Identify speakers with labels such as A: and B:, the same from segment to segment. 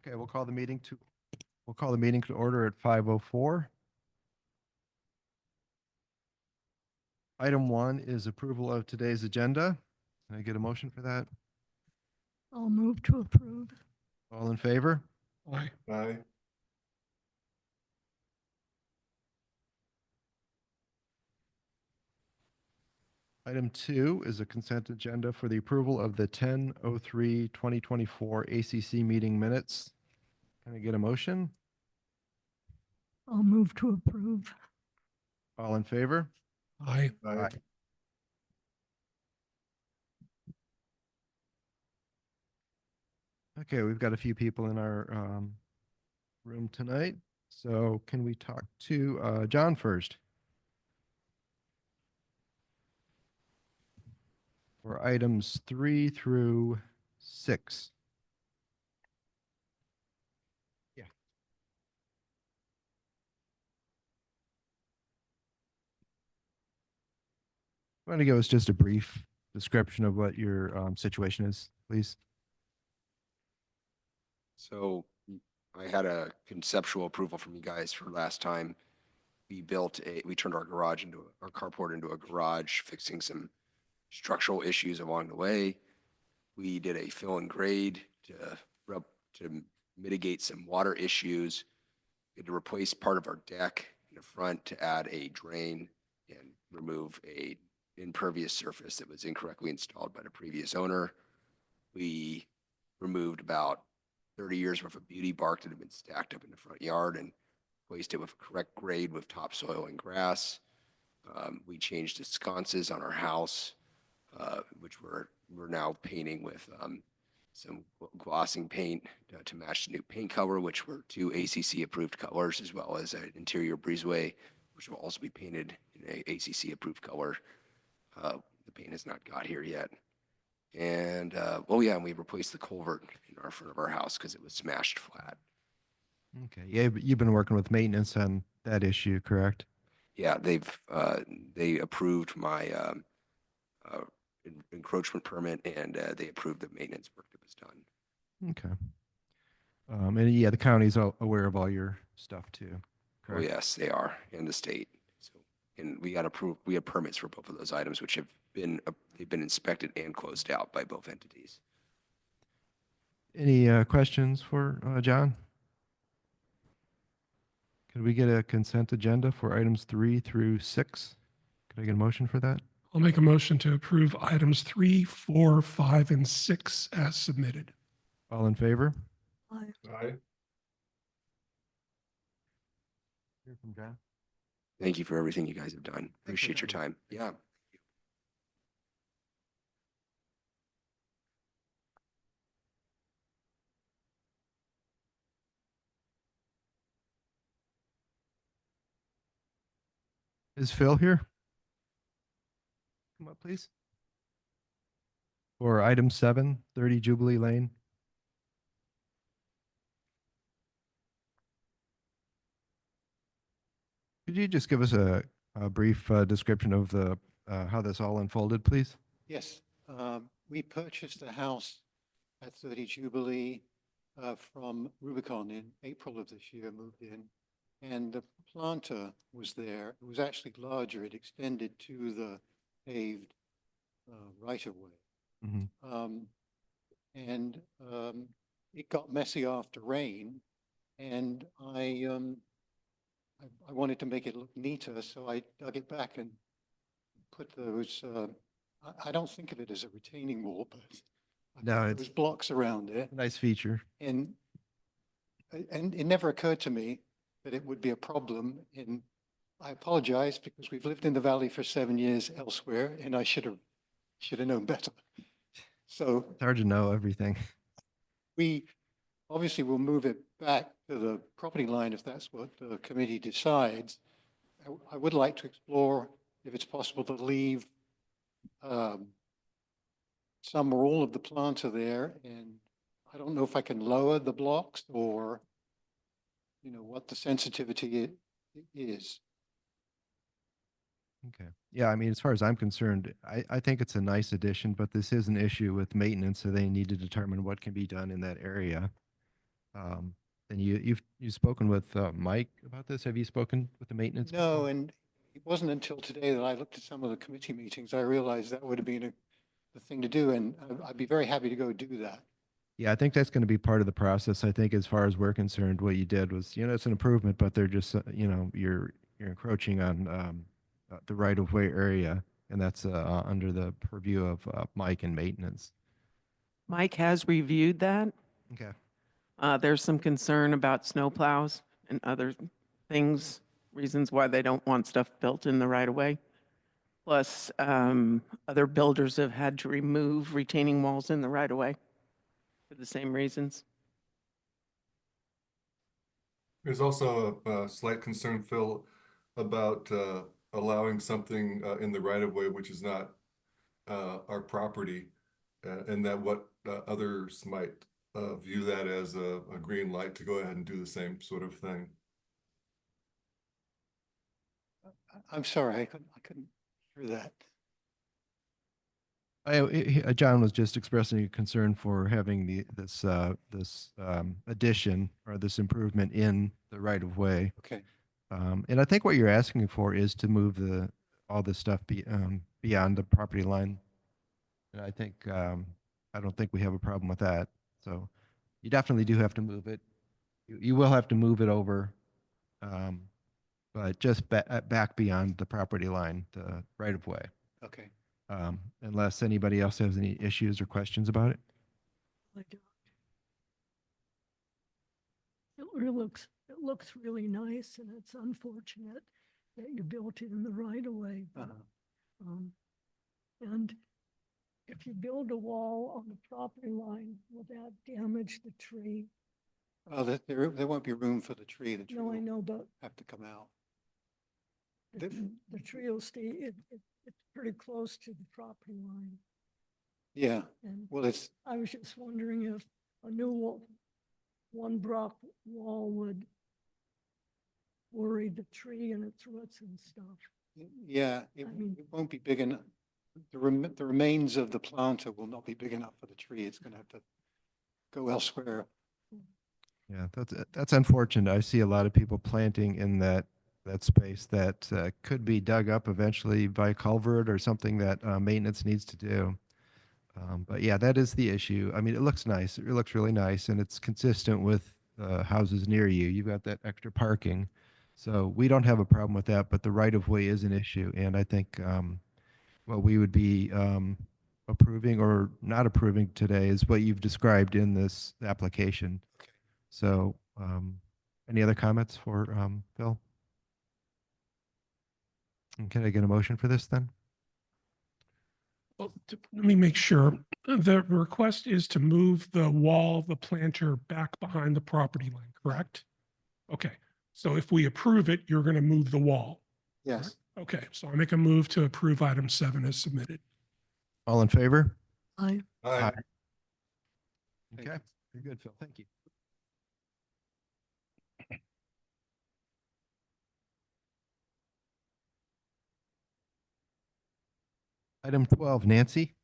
A: Okay, we'll call the meeting to order at 5:04. Item 1 is approval of today's agenda. Can I get a motion for that?
B: I'll move to approve.
A: All in favor?
C: Aye.
D: Aye.
A: Item 2 is a consent agenda for the approval of the 10/03/2024 ACC meeting minutes. Can I get a motion?
B: I'll move to approve.
A: All in favor?
C: Aye.
D: Aye.
A: Okay, we've got a few people in our room tonight. So can we talk to John first? For items 3 through 6. Yeah. Want to give us just a brief description of what your situation is, please?
E: So I had a conceptual approval from you guys for last time. We turned our carport into a garage, fixing some structural issues along the way. We did a fill and grade to mitigate some water issues. We had to replace part of our deck in the front to add a drain and remove a impervious surface that was incorrectly installed by the previous owner. We removed about 30 years worth of beauty bark that had been stacked up in the front yard and placed it with a correct grade with topsoil and grass. We changed the sconces on our house, which we're now painting with some glossing paint to match the new paint color, which were 2 ACC approved colors, as well as an interior breezeway, which will also be painted in a ACC approved color. The paint has not got here yet. And, and we replaced the culvert in our front of our house because it was smashed flat.
A: Okay. Yeah, but you've been working with maintenance on that issue, correct?
E: Yeah, they approved my encroachment permit, and they approved the maintenance work that was done.
A: Okay. And yeah, the county's aware of all your stuff too,
E: Oh,
A: correct?
E: yes, they are, and the state. So, and we got approved. We have permits for both of those items, which they've been inspected and closed out by both entities.
A: Any questions for John? Could we get a consent agenda for items 3 through 6? Could I get a motion for that?
C: I'll make a motion to approve items 3, 4, 5, and 6 as submitted.
A: All in favor?
B: Aye.
D: Aye.
A: Hear from John.
E: Thank you for everything you guys have done. Appreciate your time. Yeah.
A: Is Phil here? Come up, please. For item 7, 30 Jubilee Lane. Could you just give us a brief description of the how this all unfolded, please?
F: Yes, we purchased a house at 30 Jubilee from Rubicon in April of this year, moved in, and the planter was there. It was actually larger. It extended to the paved right-of-way.
A: Mm-hmm.
F: It got messy after rain, and I wanted to make it look neater, so I dug it back and put those, I don't think of it as a retaining wall, but
A: No,
F: those blocks around it.
A: Nice feature.
F: And it never occurred to me that it would be a problem. And I apologize because we've lived in the valley for 7 years elsewhere, and I should have known better. So
A: It's hard to know everything.
F: we obviously will move it back to the property line if that's what the committee decides. I would like to explore if it's possible to leave some or all of the planter there, and I don't know if I can lower the blocks or, what the sensitivity is.
A: Okay. Yeah, I mean, as far as I'm concerned, I think it's a nice addition, but this is an issue with maintenance, so they need to determine what can be done in that area. And you've spoken with Mike about this? Have you spoken with the maintenance?
F: No,
A: people?
F: and it wasn't until today that I looked at some of the committee meetings, I realized that would have been the thing to do, and I'd be very happy to go do that.
A: Yeah, I think that's going to be part of the process. I think as far as we're concerned, what you did was, it's an improvement, but they're just, you're encroaching on the right of way area, and that's under the purview of Mike and maintenance.
D: Mike has reviewed that.
A: Okay.
D: There's some concern about snowplows and other things, reasons why they don't want stuff built in the right of way. Plus, other builders have had to remove retaining walls in the right of way for the same reasons.
G: There's also a slight concern, Phil, about allowing something in the right of way which is not our property, and that what others might view that as a green light to go ahead and do the same sort of thing.
F: I'm sorry, I couldn't hear that.
A: John was just expressing a concern for having this addition or this improvement in the right of way.
F: Okay,
A: And I think what you're asking for is to move all this stuff beyond the property line. And I think, I don't think we have a problem with that. So you definitely do have to move it. You will have to move it over, but just back beyond the property line, the right of way.
F: okay.
A: Unless anybody else has any issues or questions about it.
B: I don't. It looks really nice, and it's unfortunate that you built it in the right of way. but,
F: Uh-huh.
B: And if you build a wall on the property line, will that damage the tree?
F: There won't be room for the tree. The tree
B: No, I
F: will
B: know, but
F: have to come out.
B: the the tree will stay, it's pretty close to the property line.
F: Yeah,
B: And
F: well, it's,
B: I was just wondering if a new one block wall would worry the tree and its roots and stuff.
F: yeah,
B: I mean-
F: it won't be big enough. The remains of the planter will not be big enough for the tree. It's gonna have to go elsewhere.
A: Yeah, that's unfortunate. I see a lot of people planting in that space that could be dug up eventually by culvert or something that maintenance needs to do. But yeah, that is the issue. I mean, it looks nice. It looks really nice, and it's consistent with houses near you. You've got that extra parking. So we don't have a problem with that, but the right of way is an issue. And I think what we would be approving or not approving today is what you've described in this application.
F: Okay.
A: So any other comments for Phil? And can I get a motion for this then?
C: Well, let me make sure. The request is to move the wall, the planter back behind the property line, correct? Okay, so if we approve it, you're going to move the wall.
F: Yes,
C: Okay, so I make a move to approve item 7 as submitted.
A: All in favor?
G: Aye.
A: Okay,
F: Thank you.
A: very good, Phil. Thank you. Item 12, Nancy.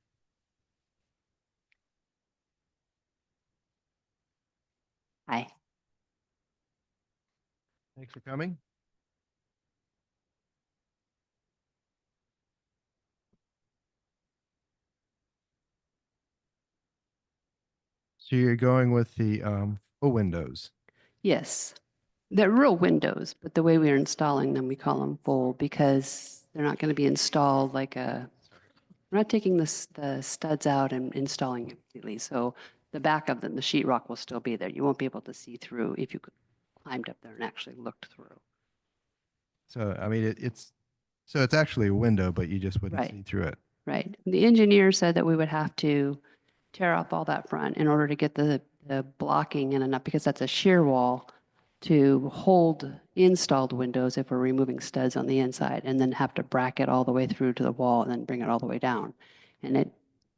H: Hi.
A: Thanks for coming. So you're going with the full windows.
H: Yes, they're real windows, but the way we are installing them, we call them full because they're not going to be installed like we're not taking the studs out and installing it completely. So the back of them, the sheetrock will still be there. You won't be able to see through if you climbed up there and actually looked through.
A: So, I mean, it's actually a window, but you just wouldn't
H: Right.
A: see through it.
H: Right. The engineer said that we would have to tear up all that front in order to get the blocking in enough, because that's a shear wall to hold installed windows if we're removing studs on the inside, and then have to bracket all the way through to the wall and then bring it all the way down. And it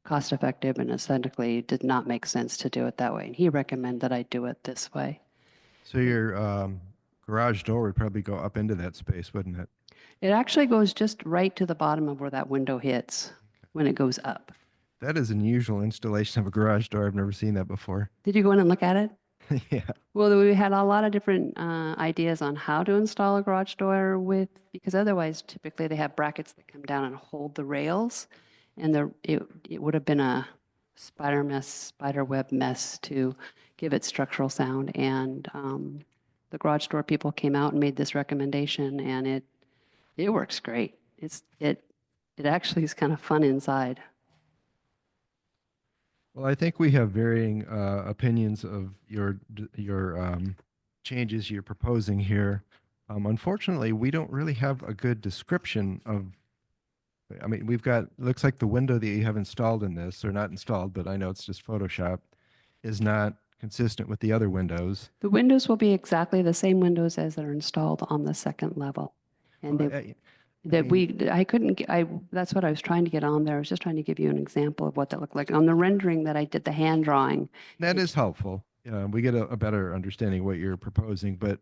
H: cost effective and aesthetically did not make sense to do it that way. And he recommended that I do it this way.
A: So your garage door would probably go up into that space, wouldn't it?
H: It actually goes just right to the bottom of where that window hits when it goes up.
A: That is an unusual installation of a garage door. I've never seen that before.
H: Did you go in and look at it?
A: Yeah.
H: Well, we had a lot of different ideas on how to install a garage door with, because otherwise typically they have brackets that come down and hold the rails. And it would have been a spider web mess to give it structural sound. And the garage door people came out and made this recommendation, and it works great. It actually is kind of fun inside.
A: Well, I think we have varying opinions of your changes you're proposing here. Unfortunately, we don't really have a good description of. I mean, we've got looks like the window that you have installed in this, or not installed, but I know it's just Photoshop, is not consistent with the other windows.
H: The windows will be exactly the same windows as that are installed on the second level. And
A: Well,
H: they,
A: I mean,
H: I couldn't, that's what I was trying to get on there. I was just trying to give you an example of what that looked like. On the rendering that I did, the hand drawing,
A: that
H: it-
A: is helpful. We get a better understanding of what you're proposing, but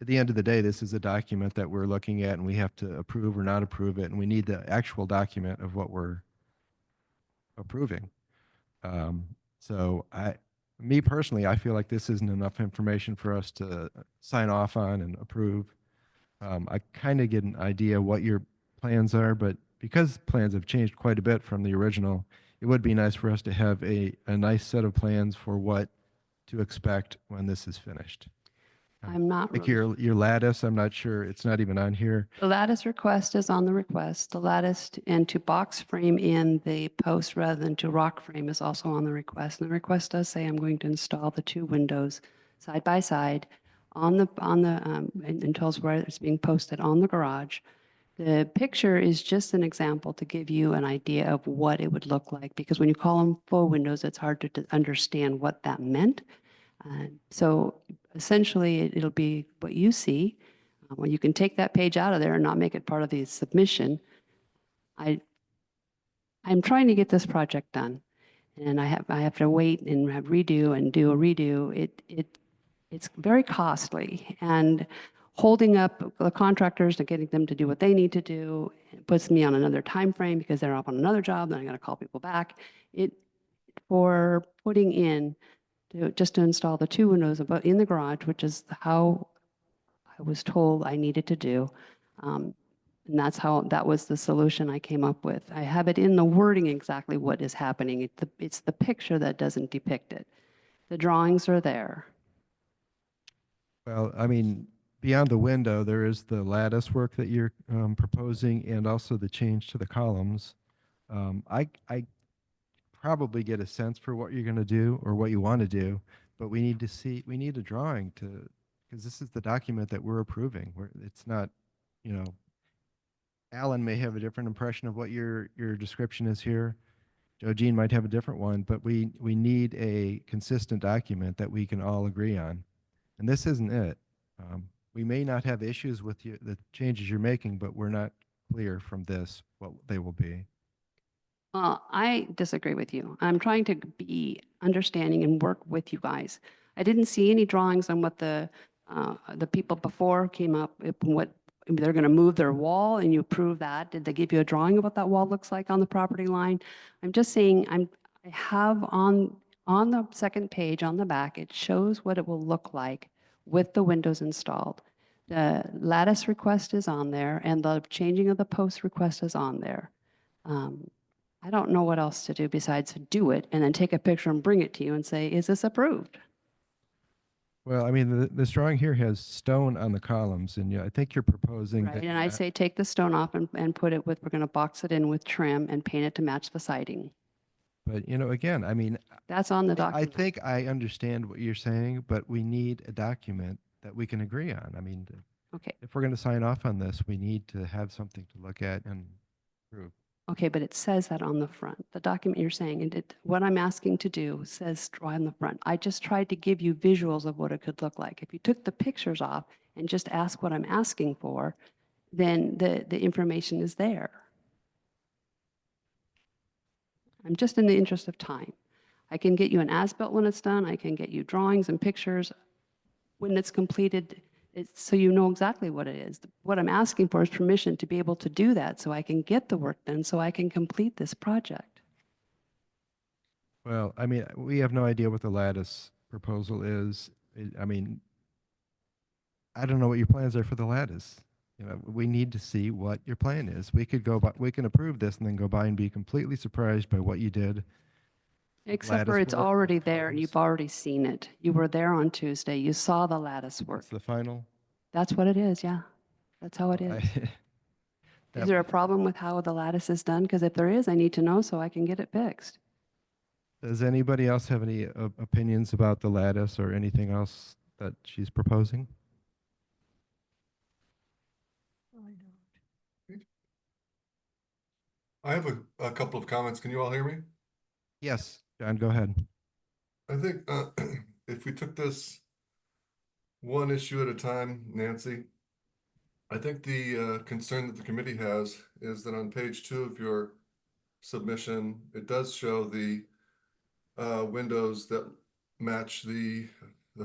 A: at the end of the day, this is a document that we're looking at, and we have to approve or not approve it, and we need the actual document of what we're approving. So me personally, I feel like this isn't enough information for us to sign off on and approve. I kind of get an idea what your plans are, but because plans have changed quite a bit from the original, it would be nice for us to have a nice set of plans for what to expect when this is finished.
H: I'm not.
A: Like your lattice, I'm not sure, it's not even on here.
H: The lattice request is on the request. The lattice and to box frame in the post rather than to rock frame is also on the request. And the request does say I'm going to install the two windows side by side and tells where it's being posted on the garage. The picture is just an example to give you an idea of what it would look like, because when you call them faux windows, it's hard to understand what that meant. So essentially, it'll be what you see. Well, you can take that page out of there and not make it part of the submission. I'm trying to get this project done, and I have to wait and have redo and do a redo. It's very costly, and holding up the contractors and getting them to do what they need to do puts me on another time frame because they're off on another job. Then I got to call people back. For putting in just to install the two windows in the garage, which is how I was told I needed to do. And that was the solution I came up with. I have it in the wording exactly what is happening. It's the picture that doesn't depict it. The drawings are there.
A: Well, I mean, beyond the window, there is the lattice work that you're proposing, and also the change to the columns. I probably get a sense for what you're going to do or what you want to do, but we need a drawing because this is the document that we're approving. It's not, Alan may have a different impression of what your description is here. Joe Jean might have a different one, but we need a consistent document that we can all agree on. And this isn't it. We may not have issues with the changes you're making, but we're not clear from this what they will be.
H: Well, I disagree with you. I'm trying to be understanding and work with you guys. I didn't see any drawings on what the people before came up with, what they're going to move their wall, and you approve that. Did they give you a drawing of what that wall looks like on the property line? I'm just saying I have on the second page on the back, it shows what it will look like with the windows installed. The lattice request is on there, and the changing of the post request is on there. I don't know what else to do besides do it and then take a picture and bring it to you and say, is this approved?
A: Well, I mean, this drawing here has stone on the columns, and I think you're proposing
H: Right,
A: that.
H: and I say take the stone off and put it with, we're going to box it in with trim and paint it to match the siding.
A: But, again, I mean,
H: That's on the
A: I
H: document.
A: think I understand what you're saying, but we need a document that we can agree on. I mean,
H: Okay,
A: if we're going to sign off on this, we need to have something to look at and prove.
H: okay, but it says that on the front. The document you're saying, and what I'm asking to do says draw on the front. I just tried to give you visuals of what it could look like. If you took the pictures off and just ask what I'm asking for, then the information is there. I'm just in the interest of time. I can get you an as-built when it's done. I can get you drawings and pictures when it's completed, so you know exactly what it is. What I'm asking for is permission to be able to do that so I can get the work done, so I can complete this project.
A: Well, I mean, we have no idea what the lattice proposal is, I mean, I don't know what your plans are for the lattice. You know, we need to see what your plan is. We could go by, we can approve this and then go by and be completely surprised by what you did.
H: Except for
A: lattice
H: it's
A: work,
H: already
A: the
H: there and you've
A: columns.
H: already seen it. You were there on Tuesday. You saw the lattice work.
A: It's the final.
H: That's what it is, yeah. That's how it is. Is
A: that-
H: there a problem with how the lattice is done? Because if there is, I need to know so I can get it fixed.
A: Does anybody else have any opinions about the lattice or anything else that she's proposing?
B: I don't.
G: I have a couple of comments. Can you all hear me?
A: Yes, John, go ahead.
G: I think if we took this one issue at a time, Nancy, I think the concern that the committee has is that on page 2 of your submission, it does show the windows that match the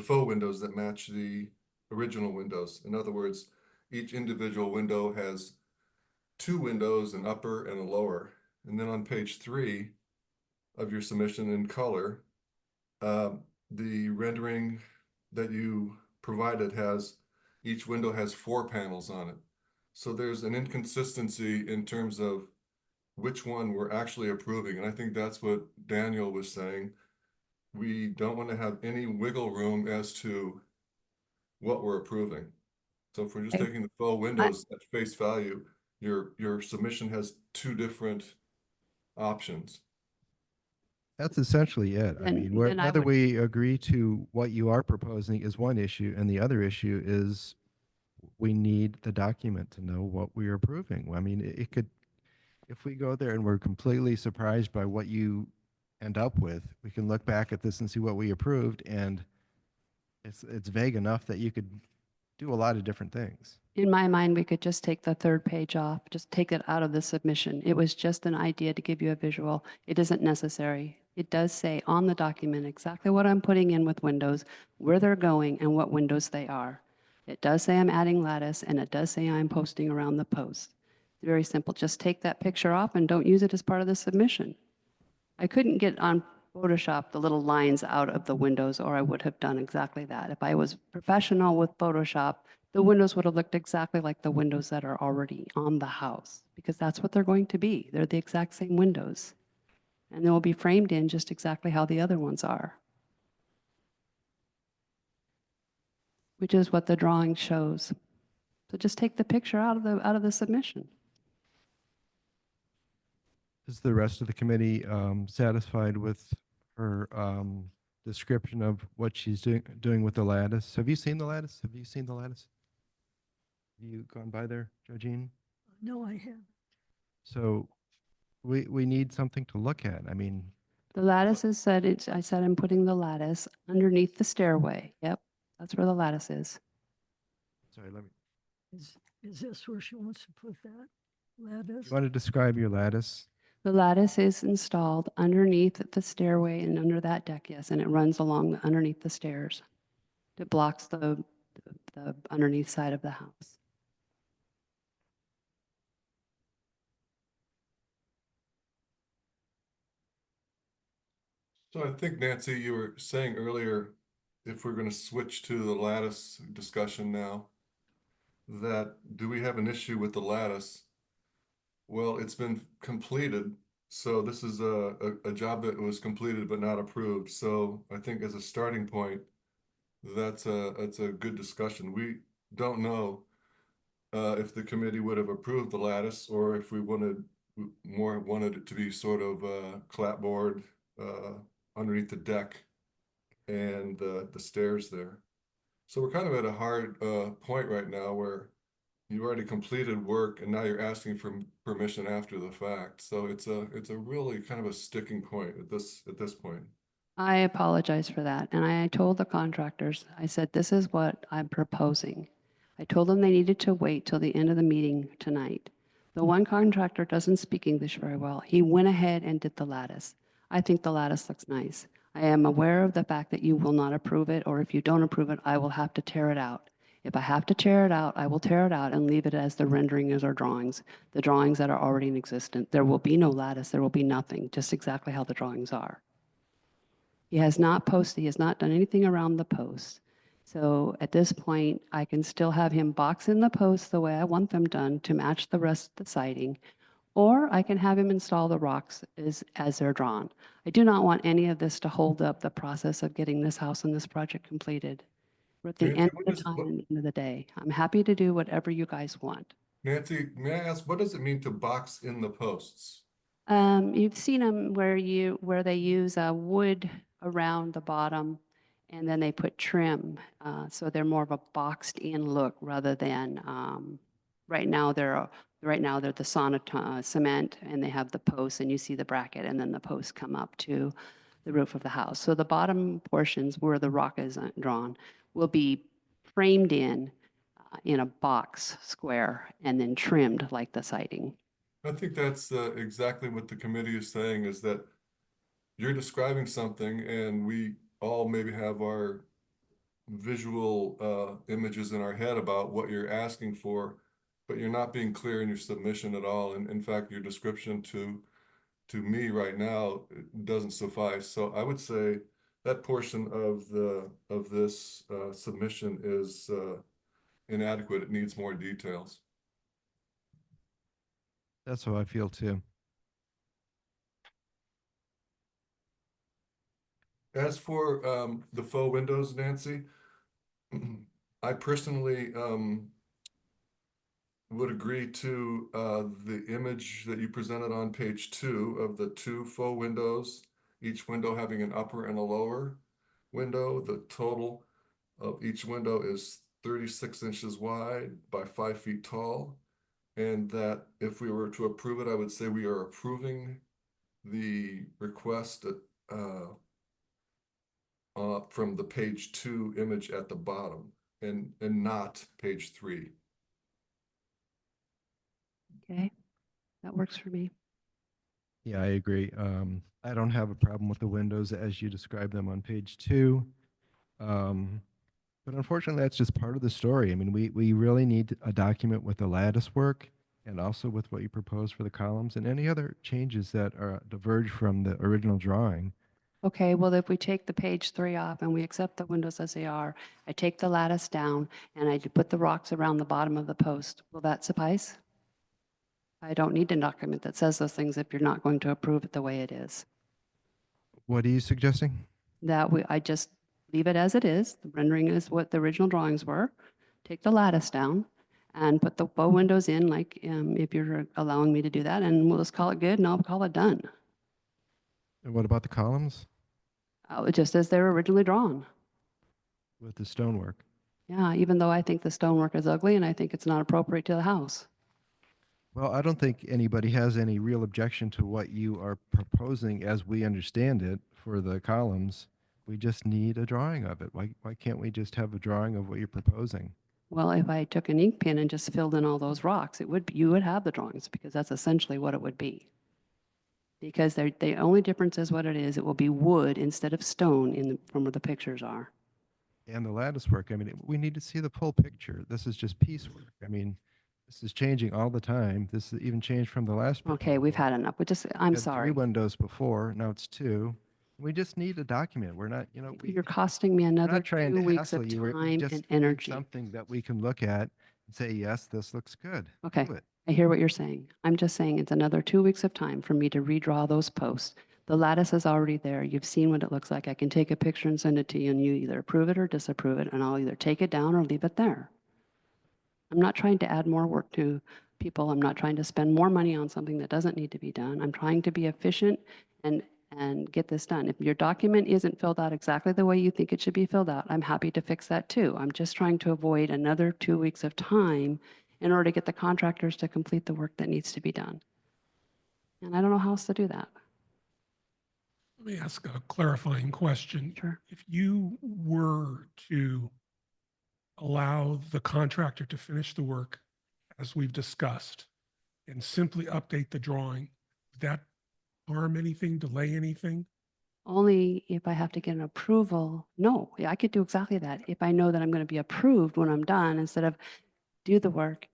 G: faux windows that match the original windows. In other words, each individual window has 2 windows, an upper and a lower. And then on page 3 of your submission in color, the rendering that you provided has each window has 4 panels on it. So there's an inconsistency in terms of which one we're actually approving. And I think that's what Daniel was saying. We don't want to have any wiggle room as to what we're approving. So if we're just
H: Okay.
G: taking the faux windows at face value, your submission has 2 different options.
A: That's essentially it. I
H: Then-
A: mean,
H: then I
A: whether
H: would-
A: we agree to what you are proposing is one issue, and the other issue is we need the document to know what we are approving. I mean, it could, if we go there and we're completely surprised by what you end up with, we can look back at this and see what we approved, and it's vague enough that you could do a lot of different things.
H: In my mind, we could just take the 3rd page off, just take it out of the submission. It was just an idea to give you a visual. It isn't necessary. It does say on the document exactly what I'm putting in with windows, where they're going, and what windows they are. It does say I'm adding lattice, and it does say I'm posting around the post. It's very simple. Just take that picture off and don't use it as part of the submission. I couldn't get on Photoshop the little lines out of the windows, or I would have done exactly that. If I was professional with Photoshop, the windows would have looked exactly like the windows that are already on the house, because that's what they're going to be. They're the exact same windows. And they will be framed in just exactly how the other ones are, which is what the drawing shows. So just take the picture out of the submission.
A: Is the rest of the committee satisfied with her description of what she's doing with the lattice? Have you seen the lattice? Have you seen the lattice? Have you gone by there, Georgine?
B: No, I haven't.
A: So we need something to look at. I mean,
H: The lattice is said, I said I'm putting the lattice underneath the stairway. Yep, that's where the lattice is.
A: sorry, let me,
B: Is this where she wants to put that lattice?
A: you want to describe your lattice?
H: The lattice is installed underneath the stairway and under that deck, yes, and it runs along underneath the stairs. It blocks the underneath side of the house.
G: So I think, Nancy, you were saying earlier, if we're going to switch to the lattice discussion now, that do we have an issue with the lattice? Well, it's been completed. So this is a job that was completed but not approved. So I think as a starting point, that's a good discussion. We don't know if the committee would have approved the lattice or if we wanted it to be sort of clapboard underneath the deck and the stairs there. So we're kind of at a hard point right now where you already completed work and now you're asking for permission after the fact. So it's a really kind of a sticking point at this point.
H: I apologize for that. And I told the contractors, I said, this is what I'm proposing. I told them they needed to wait till the end of the meeting tonight. The one contractor doesn't speak English very well. He went ahead and did the lattice. I think the lattice looks nice. I am aware of the fact that you will not approve it, or if you don't approve it, I will have to tear it out. If I have to tear it out, I will tear it out and leave it as the rendering as our drawings, the drawings that are already in existence. There will be no lattice, there will be nothing, just exactly how the drawings are. He has not posted, he has not done anything around the post. So at this point, I can still have him box in the posts the way I want them done to match the rest of the siding, or I can have him install the rocks as they're drawn. I do not want any of this to hold up the process of getting this house and this project completed. We're at the
G: Nancy,
H: end
G: what
H: of
G: is-
H: the time
G: what-
H: and the end of the day. I'm happy to do whatever you guys want.
G: Nancy, may I ask, what does it mean to box in the posts?
H: You've seen them where they use wood around the bottom and then they put trim. So they're more of a boxed in look rather than, right now they're the cement and they have the posts and you see the bracket and then the posts come up to the roof of the house. So the bottom portions where the rock is drawn will be framed in a box square and then trimmed like the siding.
G: I think that's exactly what the committee is saying, is that you're describing something and we all maybe have our visual images in our head about what you're asking for, but you're not being clear in your submission at all. And in fact, your description to me right now doesn't suffice. So I would say that portion of this submission is inadequate. It needs more details.
A: That's how I feel too.
G: As for the faux windows, Nancy, I personally would agree to the image that you presented on page 2 of the 2 faux windows, each window having an upper and a lower window. The total of each window is 36 inches wide by 5 feet tall. And that if we were to approve it, I would say we are approving the request from the page 2 image at the bottom and not page 3.
H: Okay, that works for me.
A: Yeah, I agree. I don't have a problem with the windows as you describe them on page 2. But unfortunately, that's just part of the story. I mean, we really need a document with the lattice work and also with what you propose for the columns and any other changes that are diverge from the original drawing.
H: Okay, well, if we take the page 3 off and we accept the windows as they are, I take the lattice down and I put the rocks around the bottom of the post, will that suffice? I don't need a document that says those things if you're not going to approve it the way it is.
A: What are you suggesting?
H: I just leave it as it is. The rendering is what the original drawings were. Take the lattice down and put the bow windows in, like if you're allowing me to do that, and we'll just call it good and I'll call it done.
A: And what about the columns
H: Just as they were originally drawn.
A: with the stonework?
H: Yeah, even though I think the stonework is ugly and I think it's not appropriate to the house.
A: Well, I don't think anybody has any real objection to what you are proposing as we understand it for the columns. We just need a drawing of it. Why can't we just have a drawing of what you're proposing?
H: Well, if I took an ink pen and just filled in all those rocks, you would have the drawings because that's essentially what it would be. Because the only difference is what it is. It will be wood instead of stone from where the pictures are.
A: And the lattice work, I mean, we need to see the full picture. This is just piecework. I mean, this is changing all the time. This is even changed from the last.
H: Okay, we've
A: proposal.
H: had enough. I'm
A: We had
H: sorry.
A: 3 windows before, now it's 2. We just need a document. We're not,
H: You're costing me
A: we're
H: another
A: not trying
H: 2
A: to
H: weeks
A: hassle
H: of
A: you. We
H: time
A: just
H: and
A: need
H: energy.
A: something that we can look at and say, yes, this looks good.
H: Okay.
A: Do it.
H: I hear what you're saying. I'm just saying it's another 2 weeks of time for me to redraw those posts. The lattice is already there. You've seen what it looks like. I can take a picture and send it to you and you either approve it or disapprove it, and I'll either take it down or leave it there. I'm not trying to add more work to people. I'm not trying to spend more money on something that doesn't need to be done. I'm trying to be efficient and get this done. If your document isn't filled out exactly the way you think it should be filled out, I'm happy to fix that too. I'm just trying to avoid another 2 weeks of time in order to get the contractors to complete the work that needs to be done. And I don't know how else to do that.
C: Let me ask a clarifying question.
H: Sure.
C: If you were to allow the contractor to finish the work as we've discussed and simply update the drawing, would that harm anything, delay anything?
H: Only if I have to get an approval. No, yeah, I could do exactly that. If I know that I'm going to be approved when I'm done, instead of do the work,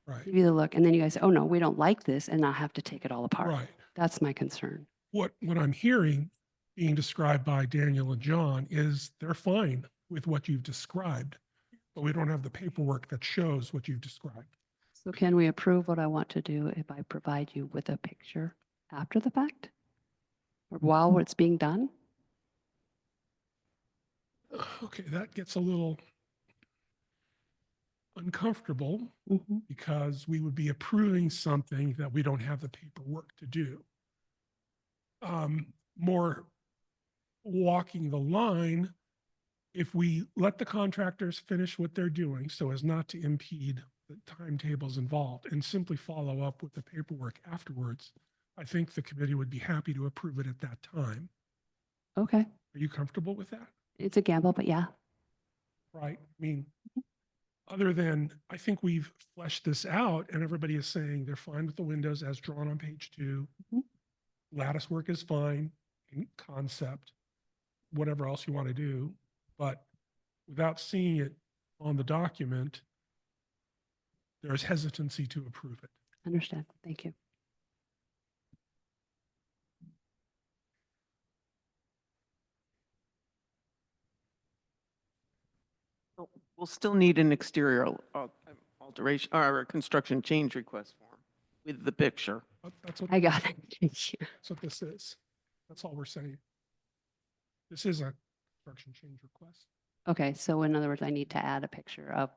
C: Right,
H: give you the look, and then you guys say, oh no, we don't like this, and I'll have to take it all apart.
C: right.
H: That's my concern.
C: What I'm hearing being described by Daniel and John is they're fine with what you've described, but we don't have the paperwork that shows what you've described.
H: So can we approve what I want to do if I provide you with a picture after the fact? Or while it's being done?
C: Okay, that gets a little uncomfortable
H: Mhm.
C: because we would be approving something that we don't have the paperwork to do. More walking the line, if we let the contractors finish what they're doing so as not to impede the timetables involved and simply follow up with the paperwork afterwards, I think the committee would be happy to approve it at that time.
H: Okay,
C: Are you comfortable with that?
H: it's a gamble, but yeah.
C: Right? I mean, other than, I think we've fleshed this out and everybody is saying they're fine with the windows as drawn on page 2.
H: Mhm.
C: Lattice work is fine in concept, whatever else you want to do. But without seeing it on the document, there's hesitancy to approve it.
H: Understand. Thank you.
D: We'll still need an exterior alteration or a construction change request form with the picture.
C: That's what,
H: I got it. Thank you.
C: that's what this is. That's all we're saying. This is a construction change request.
H: Okay, so in other words, I need to add a picture of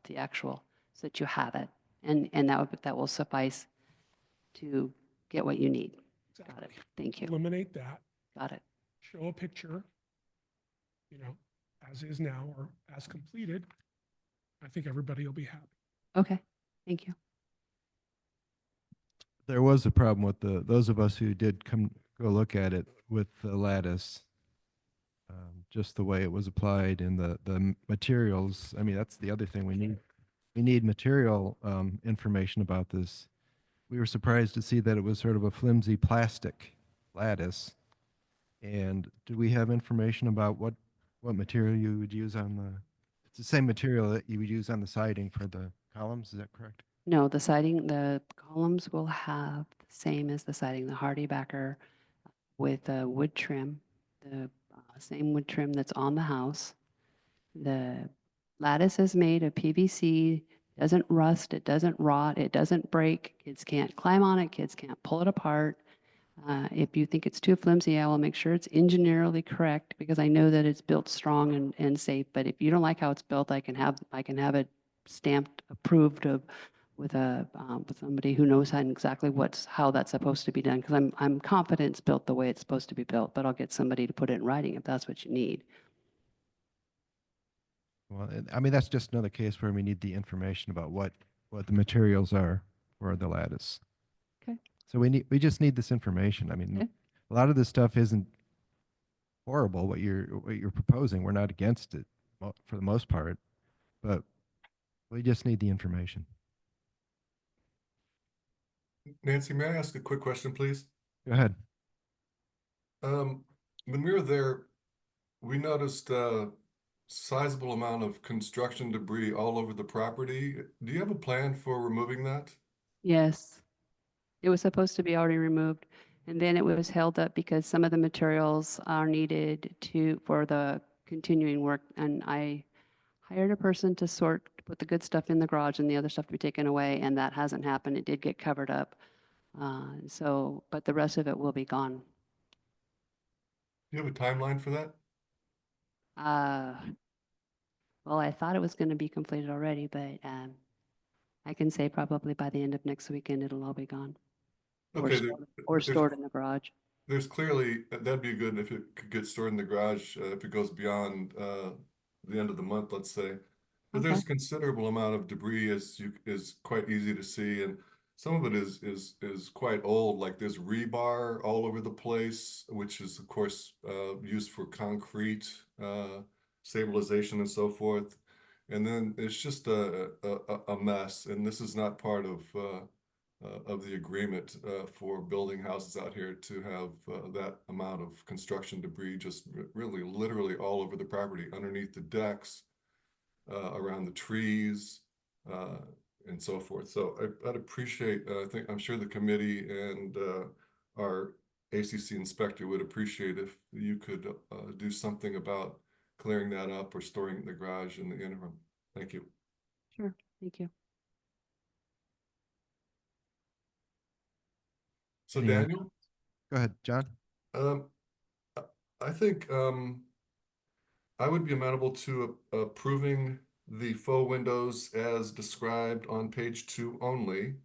H: the actual, so that you have it. And that will suffice to get what you need. Got it.
C: Exactly.
H: Thank you.
C: Eliminate that,
H: Got it.
C: show a picture, as is now or as completed. I think everybody will be happy.
H: Okay, thank you.
A: There was a problem with those of us who did go look at it with the lattice, just the way it was applied and the materials. I mean, that's the other thing we need. We need material information about this. We were surprised to see that it was sort of a flimsy plastic lattice. And do we have information about what material you would use on it's the same material that you would use on the siding for the columns, is that correct?
H: No, the siding, the columns will have the same as the siding, the hardy backer with wood trim, the same wood trim that's on the house. The lattice is made of PVC, doesn't rust, it doesn't rot, it doesn't break. Kids can't climb on it, kids can't pull it apart. If you think it's too flimsy, I will make sure it's engineerily correct because I know that it's built strong and safe. But if you don't like how it's built, I can have it stamped, approved with somebody who knows exactly how that's supposed to be done. Because I'm confident it's built the way it's supposed to be built. But I'll get somebody to put it in writing if that's what you need.
A: Well, I mean, that's just another case where we need the information about what the materials are for the lattice.
H: Okay.
A: So we just need this information. I mean,
H: Okay.
A: a lot of this stuff isn't horrible. What you're proposing, we're not against it for the most part, but we just need the information.
G: Nancy, may I ask a quick question, please?
A: Go ahead.
G: When we were there, we noticed a sizable amount of construction debris all over the property. Do you have a plan for removing that?
H: Yes. It was supposed to be already removed, and then it was held up because some of the materials are needed for the continuing work, and I hired a person to put the good stuff in the garage and the other stuff to be taken away, and that hasn't happened. It did get covered up. But the rest of it will be gone.
G: Do you have a timeline for that?
H: Well, I thought it was going to be completed already, but I can say probably by the end of next weekend, it'll all be gone.
G: Okay,
H: Or stored in the garage.
G: there's clearly, that'd be good if it could get stored in the garage, if it goes beyond the end of the month, let's say. But there's a considerable amount of debris is quite easy to see, and some of it is quite old. Like there's rebar all over the place, which is of course used for concrete stabilization and so forth. And then it's just a mess, and this is not part of the agreement for building houses out here to have that amount of construction debris just really literally all over the property, underneath the decks, around the trees, and so forth. So I'd appreciate, I'm sure the committee and our ACC inspector would appreciate if you could do something about clearing that up or storing it in the garage in the interim. Thank you.
H: Sure, thank you.
G: So
A: Any other-
G: Daniel,
A: Go ahead, John.
G: um, I think I would be amenable to approving the faux windows as described on page 2 only.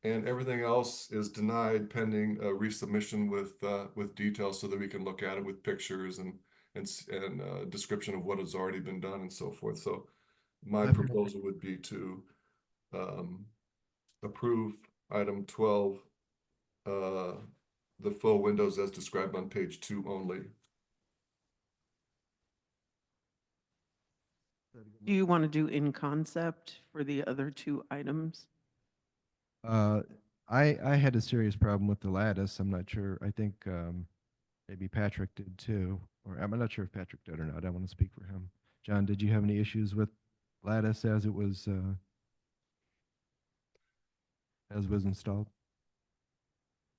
G: And everything else is denied pending a resubmission with details so that we can look at it with pictures and description of what has already been done and so forth. So my
A: Definitely.
G: proposal would be to approve item 12, the faux windows as described on page 2 only.
D: Do you want to do in concept for the other 2 items?
A: I had a serious problem with the lattice. I'm not sure. I think maybe Patrick did too, or I'm not sure if Patrick did or not. I want to speak for him. John, did you have any issues with lattice as it was installed?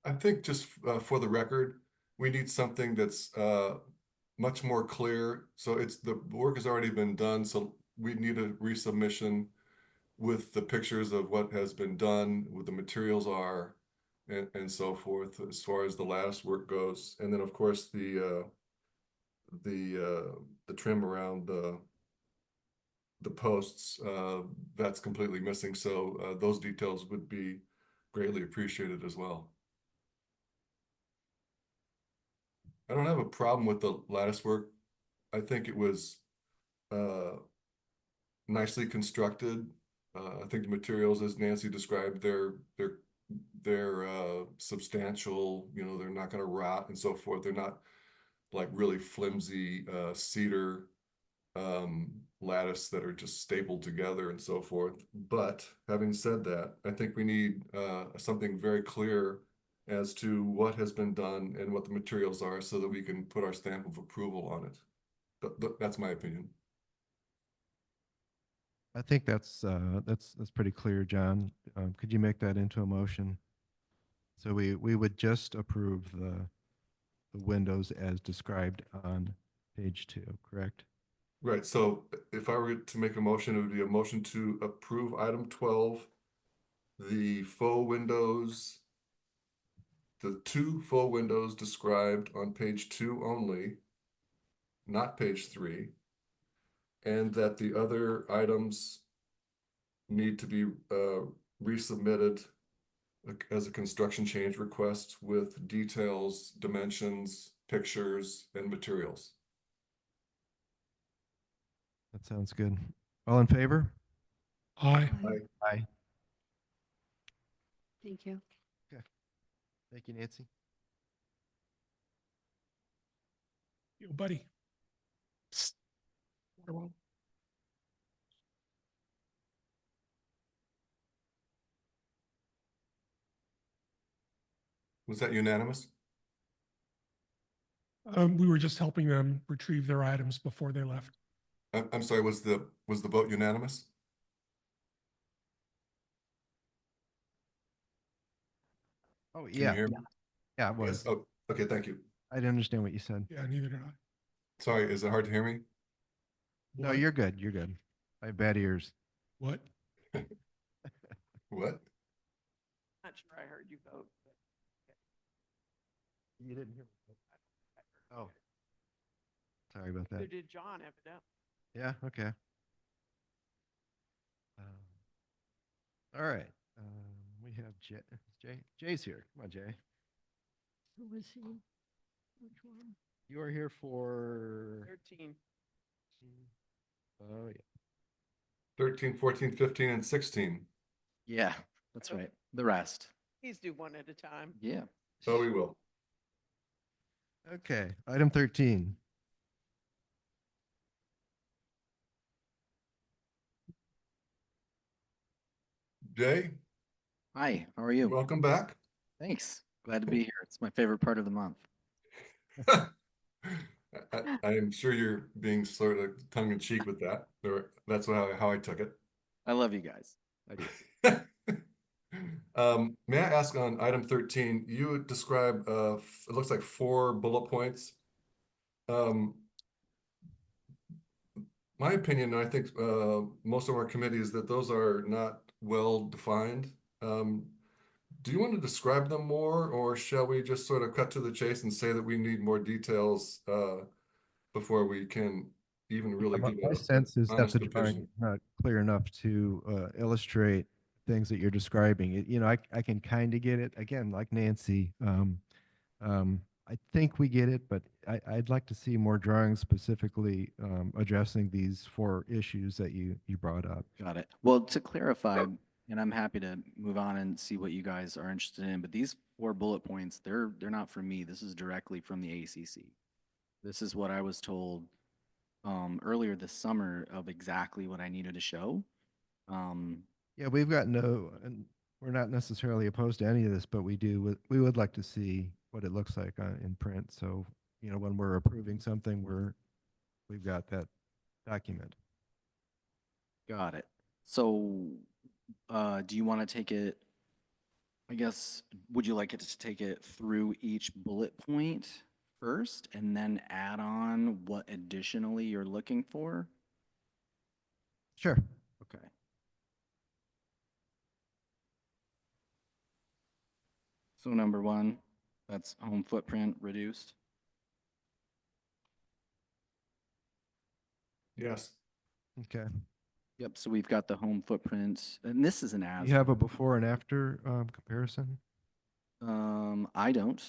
G: I think just for the record, we need something that's much more clear. So it's the work has already been done, so we need a resubmission with the pictures of what has been done, what the materials are, and so forth, as far as the lattice work goes. And then, of course, the trim around the posts, that's completely missing. So those details would be greatly appreciated as well. I don't have a problem with the lattice work. I think it was nicely constructed. I think the materials, as Nancy described, they're substantial. You know, they're not going to rot and so forth. They're not like really flimsy cedar lattice that are just stapled together and so forth. But having said that, I think we need something very clear as to what has been done and what the materials are so that we can put our stamp of approval on it. That's my opinion.
A: I think that's pretty clear, John. Could you make that into a motion? So we would just approve the windows as described on page 2, correct?
G: Right, so if I were to make a motion, it would be a motion to approve item 12, the faux windows, the 2 faux windows described on page 2 only, not page 3, and that the other items need to be resubmitted as a construction change request with details, dimensions, pictures, and materials.
A: That sounds good. All in favor?
C: Aye.
A: Aye.
H: Thank you.
A: Thank you, Nancy.
C: Yo, buddy. Psst. Water bottle.
G: Was that unanimous?
C: We were just helping them retrieve their items before they left.
G: I'm sorry, was the vote unanimous?
A: Oh,
G: Can you
A: yeah.
G: hear me?
A: Yeah, it was.
G: Yes. Oh, okay, thank you.
A: I didn't understand what you said.
C: Yeah, neither did I.
G: Sorry, is it hard to hear me?
A: No,
C: What?
A: you're good. You're good. I have bad ears.
C: What?
G: What?
D: Not sure I heard you vote.
A: You didn't hear me. Oh. Sorry about
D: So
A: that.
D: did John, evidently.
A: Yeah, okay. All right. We have Jay's here. Come on, Jay.
B: Who is he? Which one?
A: You are here for,
D: 13.
A: oh, yeah.
G: 13, 14, 15, and 16.
I: Yeah, that's right. The rest.
D: Please do one at a time.
I: Yeah.
G: Oh, we will.
A: Okay, item 13.
G: Jay,
I: Hi, how are you?
G: welcome back.
I: Thanks. Glad to be here. It's my favorite part of the month.
G: I am sure you're being sort of tongue in cheek with that. Or that's how I took it.
I: I love you guys. I do.
G: May I ask on item 13, you describe, it looks like 4 bullet points. My opinion, and I think most of our committee, is that those are not well defined. Do you want to describe them more, or shall we just sort of cut to the chase and say that we need more details before we can even really
A: My
G: give
A: my
G: an
A: sense is that
G: honest
A: the drawing
G: opinion?
A: is not clear enough to illustrate things that you're describing. You know, I can kind of get it. Again, like Nancy, I think we get it, but I'd like to see more drawings specifically addressing these 4 issues that you brought up.
I: Got it. Well, to clarify, and I'm happy to move on and see what you guys are interested in, but these 4 bullet points, they're not from me. This is directly from the ACC. This is what I was told earlier this summer of exactly what I needed to show.
A: Yeah, we've got no, and we're not necessarily opposed to any of this, but we would like to see what it looks like in print. So, you know, when we're approving something, we've got that document.
I: Got it. So, do you want to take it, I guess, would you like it to take it through each bullet point first and then add on what additionally you're looking for?
A: Sure.
I: Okay. So number 1, that's home footprint reduced.
G: Yes.
A: Okay.
I: Yep, so we've got the home footprint, and this is an as.
A: You have a before and after comparison?
I: I don't.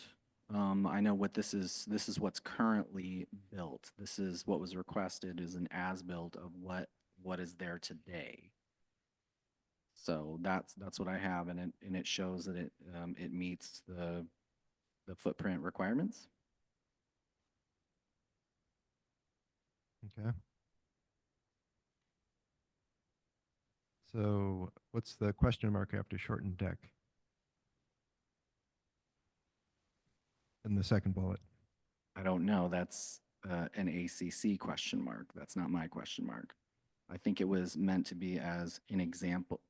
I: I know what this is. This is what's currently built. This is what was requested is an as-built of what is there today. So that's what I have, and it shows that it meets the footprint requirements.
A: Okay. So what's the question mark after shortened deck? In the second bullet.
I: I don't know. That's an ACC question mark. That's not my question mark. I think it was meant to be as an example.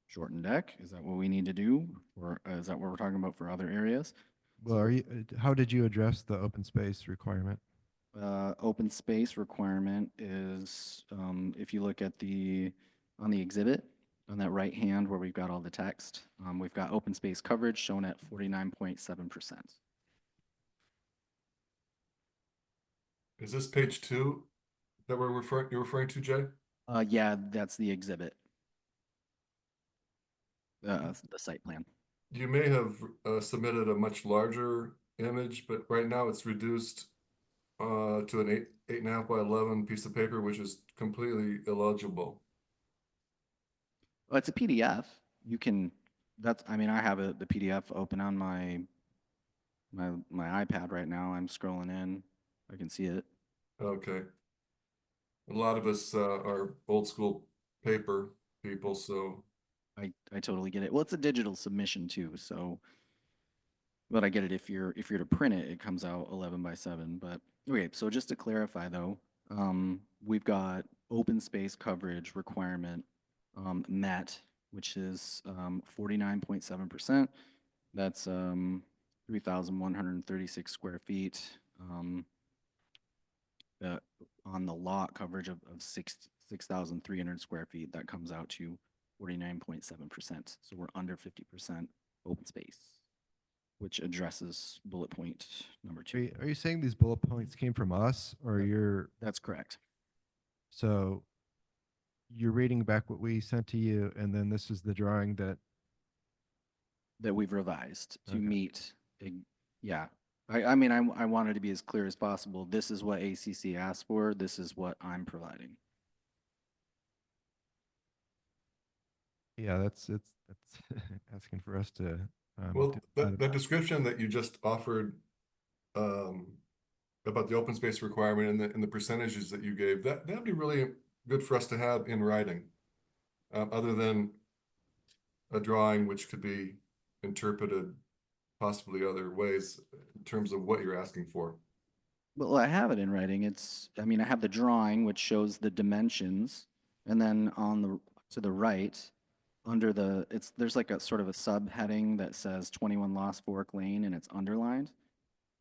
I: Shortened deck. Is that what we need to do, or is that what we're talking about for other areas?
A: Well, are you, how did you address the open space requirement?
I: Open space requirement is, if you look at on the exhibit, on that right hand where we've got all the text, we've got open space coverage shown at 49.7%.
G: Is this page 2 that you're referring to, Jay?
I: Yeah, that's the exhibit. The site plan.
G: You may have submitted a much larger image, but right now it's reduced to an 8.5 by 11 piece of paper, which is completely illegible.
I: Well, it's a PDF. You can, I mean, I have the PDF open on my iPad right now. I'm scrolling in. I can see it.
G: Okay. A lot of us are old school paper people, so.
I: I totally get it. Well, it's a digital submission too, so, but I get it. If you're to print it, it comes out 11 by 7. But okay, so just to clarify though, we've got open space coverage requirement met, which is 49.7%. That's 3,136 square feet. On the lot coverage of 6,300 square feet, that comes out to 49.7%. So we're under 50% open space, which addresses bullet point number 2.
A: Are you saying these bullet points came from us, or you're,
I: That's correct.
A: so you're reading back what we sent to you, and then this is the drawing that,
I: That we've revised to
A: Okay.
I: meet, yeah. I mean, I wanted to be as clear as possible. This is what ACC asked for. This is what I'm providing.
A: yeah, that's asking for us to.
G: Well,
A: do
G: that description that you just offered about the open space requirement and the percentages that you gave, that'd be really good for us to have in writing, other than a drawing which could be interpreted possibly other ways in terms of what you're asking for.
I: Well, I have it in writing. I mean, I have the drawing which shows the dimensions, and then to the right, under there's like a sort of a subheading that says 21 Lost Fork Lane and it's underlined.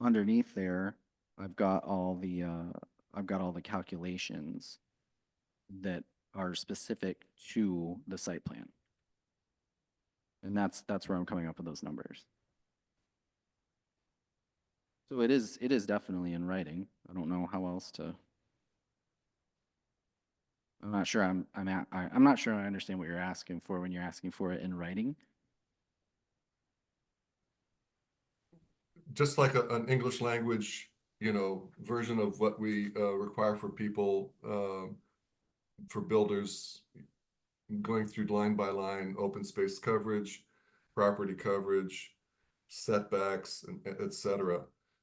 I: Underneath there, I've got all the calculations that are specific to the site plan. And that's where I'm coming up with those numbers. So it is definitely in writing. I don't know how else to. I'm not sure I'm not sure I understand what you're asking for when you're asking for it in writing.
G: Just like an English language, version of what we require for people, for builders, going through line by line, open space coverage, property coverage, setbacks, and et cetera,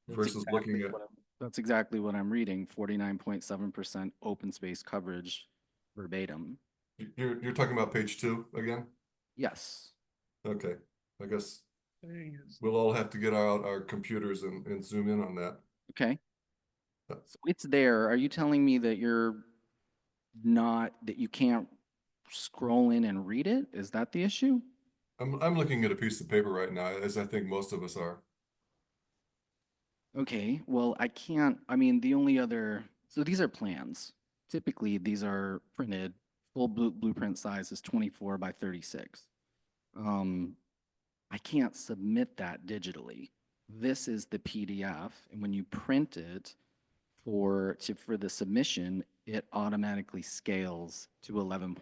G: versus looking at.
I: That's exactly what I'm reading, 49.7% open space coverage verbatim.
G: You're talking about page 2 again?
I: Yes.
G: Okay, I guess
C: Thing is,
G: we'll all have to get out our computers and zoom in on that.
I: Okay. So it's there. Are you telling me that that you can't scroll in and read it? Is that the issue?
G: I'm looking at a piece of paper right now, as I think most of us are.
I: Okay, well, the only other, so these are plans. Typically, these are printed, full blueprint size is 24 by 36. I can't submit that digitally. This is the PDF, and when you print it for the submission, it automatically scales to 11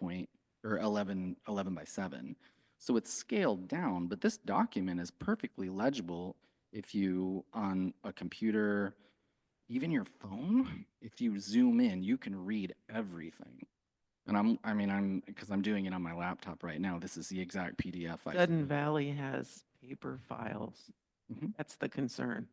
I: by 7. So it's scaled down, but this document is perfectly legible if you, on a computer, even your phone, if you zoom in, you can read everything. And because I'm doing it on my laptop right now, this is the exact PDF I
D: Sudden
I: submitted.
D: Valley has paper files.
I: Mhm.
D: That's the concern.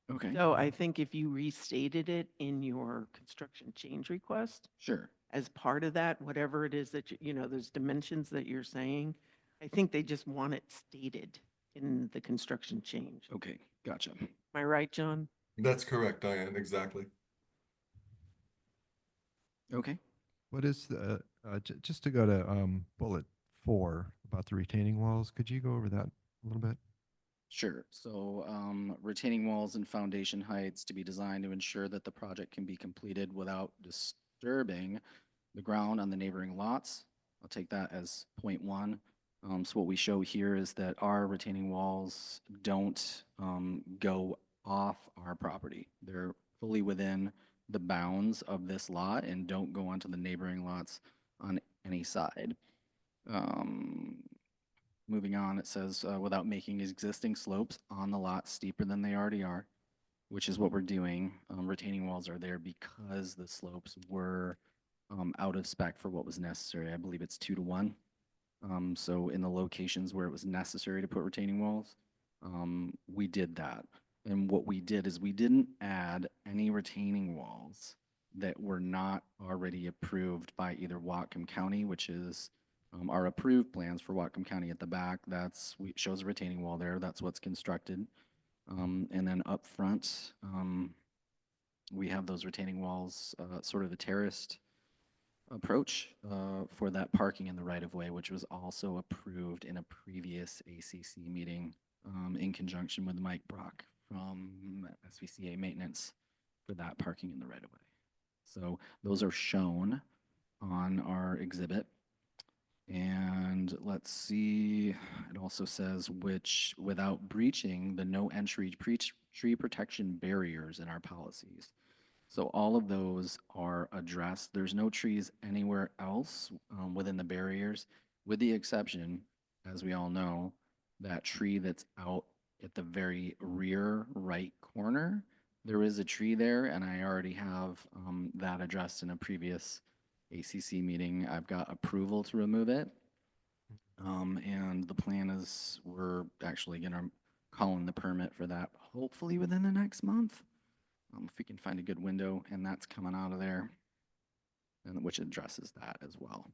I: Okay,
D: So I think if you restated it in your construction change request,
I: sure.
D: as part of that, whatever it is that, those dimensions that you're saying, I think they just want it stated in the construction change.
I: Okay, gotcha.
D: Am I right, John?
G: That's correct, Diane, exactly.
I: Okay.
A: What is the, just to go to bullet 4 about the retaining walls, could you go over that a little bit?
I: Sure. So retaining walls and foundation heights to be designed to ensure that the project can be completed without disturbing the ground on the neighboring lots. I'll take that as point 1. So what we show here is that our retaining walls don't go off our property. They're fully within the bounds of this lot and don't go onto the neighboring lots on any side. Moving on, it says, without making existing slopes on the lot steeper than they already are, which is what we're doing. Retaining walls are there because the slopes were out of spec for what was necessary. I believe it's 2 to 1. So in the locations where it was necessary to put retaining walls, we did that. And what we did is we didn't add any retaining walls that were not already approved by either Whatcom County, which is our approved plans for Whatcom County at the back. Shows a retaining wall there. That's what's constructed. And then up front, we have those retaining walls, sort of a terraced approach for that parking in the right of way, which was also approved in a previous ACC meeting in conjunction with Mike Brock from SVCA Maintenance for that parking in the right of way. So those are shown on our exhibit. And let's see, it also says which without breaching the no entry tree protection barriers in our policies. So all of those are addressed. There's no trees anywhere else within the barriers, with the exception, as we all know, that tree that's out at the very rear right corner. There is a tree there, and I already have that addressed in a previous ACC meeting. I've got approval to remove it. And the plan is we're actually going to call in the permit for that hopefully within the next month. If we can find a good window, and that's coming out of there, and which addresses that as well.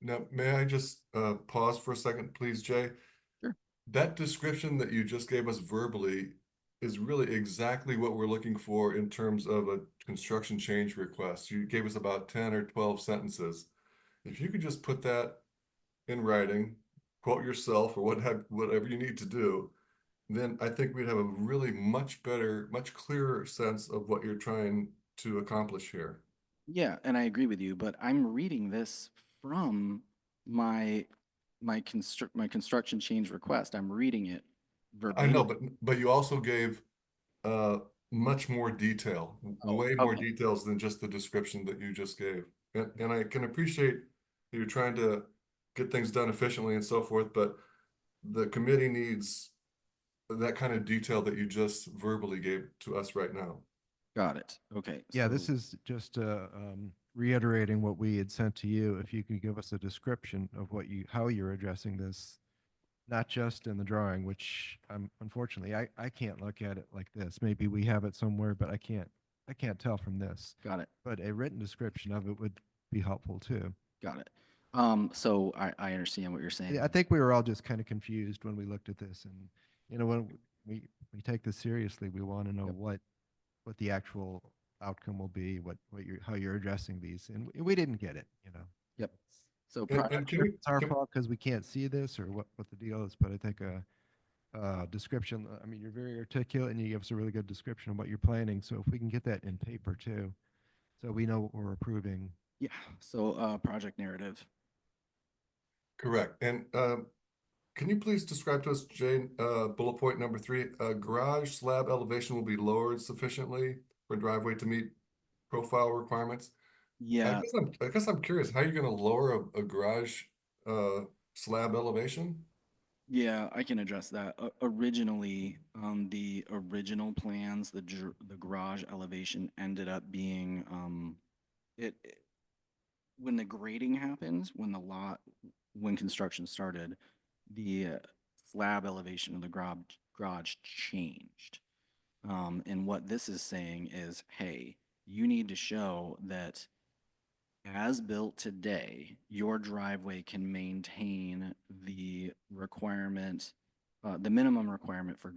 G: Now, may I just pause for a second, please, Jay?
I: Sure.
G: That description that you just gave us verbally is really exactly what we're looking for in terms of a construction change request. You gave us about 10 or 12 sentences. If you could just put that in writing, quote yourself or whatever you need to do, then I think we'd have a really much better, much clearer sense of what you're trying to accomplish here.
I: Yeah, and I agree with you, but I'm reading this from my my construction change request. I'm reading it
G: I know,
I: verbatim.
G: but you also gave uh much more detail,
I: Oh,
G: way more
I: okay.
G: details than just the description that you just gave. And I can appreciate that you're trying to get things done efficiently and so forth, but the committee needs that kind of detail that you just verbally gave to us right now.
I: Got it. Okay.
A: Yeah,
I: So
A: this is just reiterating what we had sent to you. If you could give us a description of how you're addressing this, not just in the drawing, which unfortunately I can't look at it like this. Maybe we have it somewhere, but I can't tell from this.
I: got it.
A: But a written description of it would be helpful too.
I: Got it. So I understand what you're saying.
A: I think we were all just kind of confused when we looked at this, and when we take this seriously, we want to know
I: Yep.
A: what the actual outcome will be, how you're addressing these, and we didn't get it.
I: Yep. So
G: And
I: project,
G: can we,
A: It's our
G: can-
A: fault because we can't see this or what the deal is, but I think a description. I mean, you're very articulate and you give us a really good description of what you're planning. So if we can get that in paper too, so we know what we're approving.
I: yeah. So project narrative.
G: correct. And can you please describe to us, Jane, bullet point number 3, garage slab elevation will be lowered sufficiently for driveway to meet profile requirements?
I: Yeah.
G: I guess I'm curious, how are you gonna lower a garage slab elevation?
I: Yeah, I can address that. Originally, on the original plans, the garage elevation ended up being when the grading happens, when construction started, the slab elevation of the garage changed. And what this is saying is, hey, you need to show that as built today, your driveway can maintain the requirement, the minimum requirement for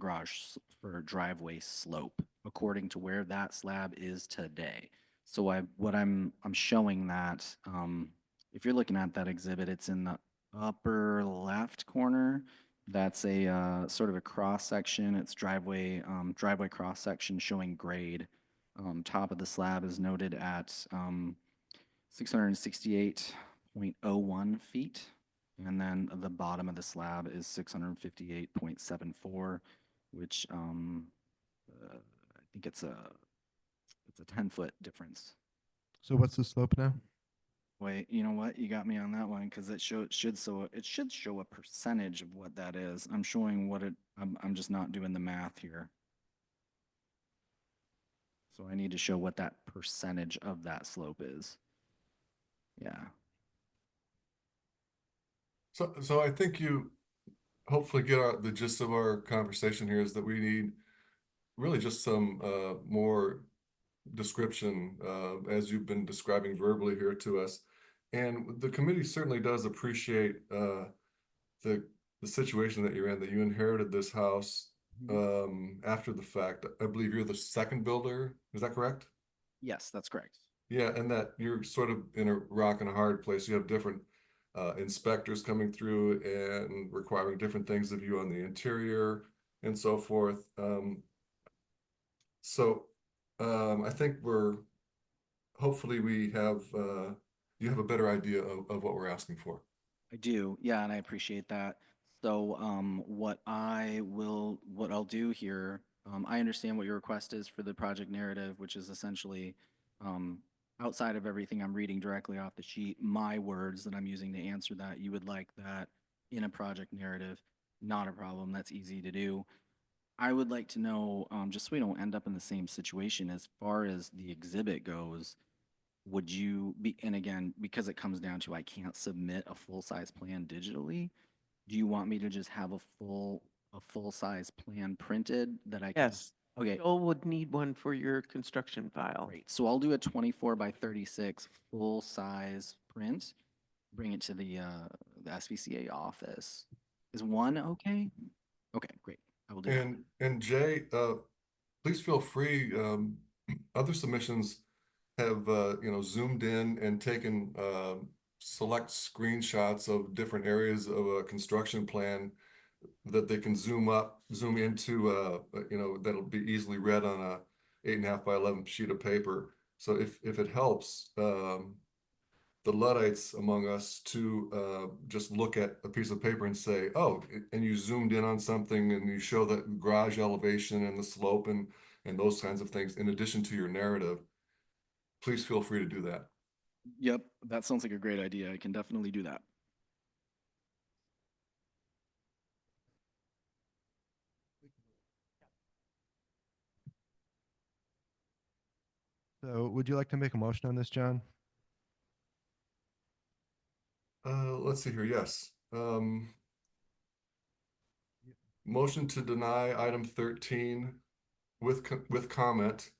I: for driveway slope according to where that slab is today. So I'm showing that, if you're looking at that exhibit, it's in the upper left corner. That's a sort of a cross section. It's driveway cross section showing grade. Top of the slab is noted at 668.01 feet. And then the bottom of the slab is 658.74, which I think it's a 10-foot difference.
A: So what's the slope now?
I: Wait, you know what? You got me on that one because it should show a percentage of what that is. I'm showing I'm just not doing the math here. So I need to show what that percentage of that slope is. Yeah.
G: So I think you hopefully get the gist of our conversation here is that we need really just some more description as you've been describing verbally here to us. And the committee certainly does appreciate the situation that you're in, that you inherited this house after the fact. I believe you're the second builder. Is that correct?
I: Yes, that's correct.
G: Yeah, and that you're sort of in a rock and a hard place. You have different inspectors coming through and requiring different things of you on the interior and so forth. I think hopefully you have a better idea of what we're asking for.
I: I do. Yeah, and I appreciate that. So, what I'll do here, I understand what your request is for the project narrative, which is essentially, outside of everything I'm reading directly off the sheet, my words that I'm using to answer that. You would like that in a project narrative. Not a problem. That's easy to do. I would like to know, just so we don't end up in the same situation as far as the exhibit goes, would you be, and again, because it comes down to I can't submit a full-size plan digitally, do you want me to just have a full-size plan printed that I can?
D: Yes.
I: Okay,
D: Joel would need one for your construction file.
I: great. So I'll do a 24 by 36 full-size print, bring it to the SVCA office. Is one okay? Okay, great. I will do that.
G: And Jay, please feel free. Other submissions have zoomed in and taken select screenshots of different areas of a construction plan that they can zoom into, that'll be easily read on a 8.5 by 11 sheet of paper. So if it helps, the Luddites among us to just look at a piece of paper and say, oh, and you zoomed in on something and you show the garage elevation and the slope and those kinds of things in addition to your narrative, please feel free to do that.
I: Yep, that sounds like a great idea. I can definitely do that.
A: So would you like to make a motion on this, John?
G: Let's see here. Yes. Motion to deny item 13 with comment.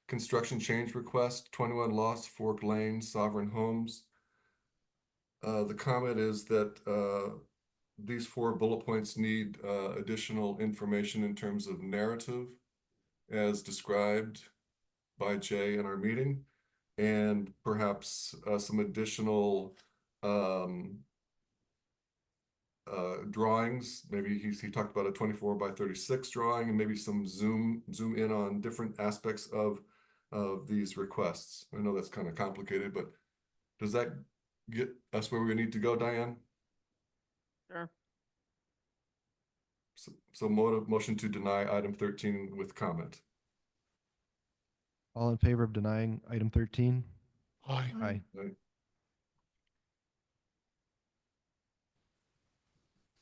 G: Construction change request, 21 Lost Fork Lane, Sovereign Homes. The comment is that these 4 bullet points need additional information in terms of narrative as described by Jay in our meeting, and perhaps some additional drawings. Maybe he talked about a 24 by 36 drawing, and maybe some zoom in on different aspects of these requests. I know that's kind of complicated, but does that get us where we need to go, Diane?
D: Sure.
G: So motion to deny item 13 with comment.
A: All in favor of denying item 13?
C: Aye.
A: Aye.
G: Right.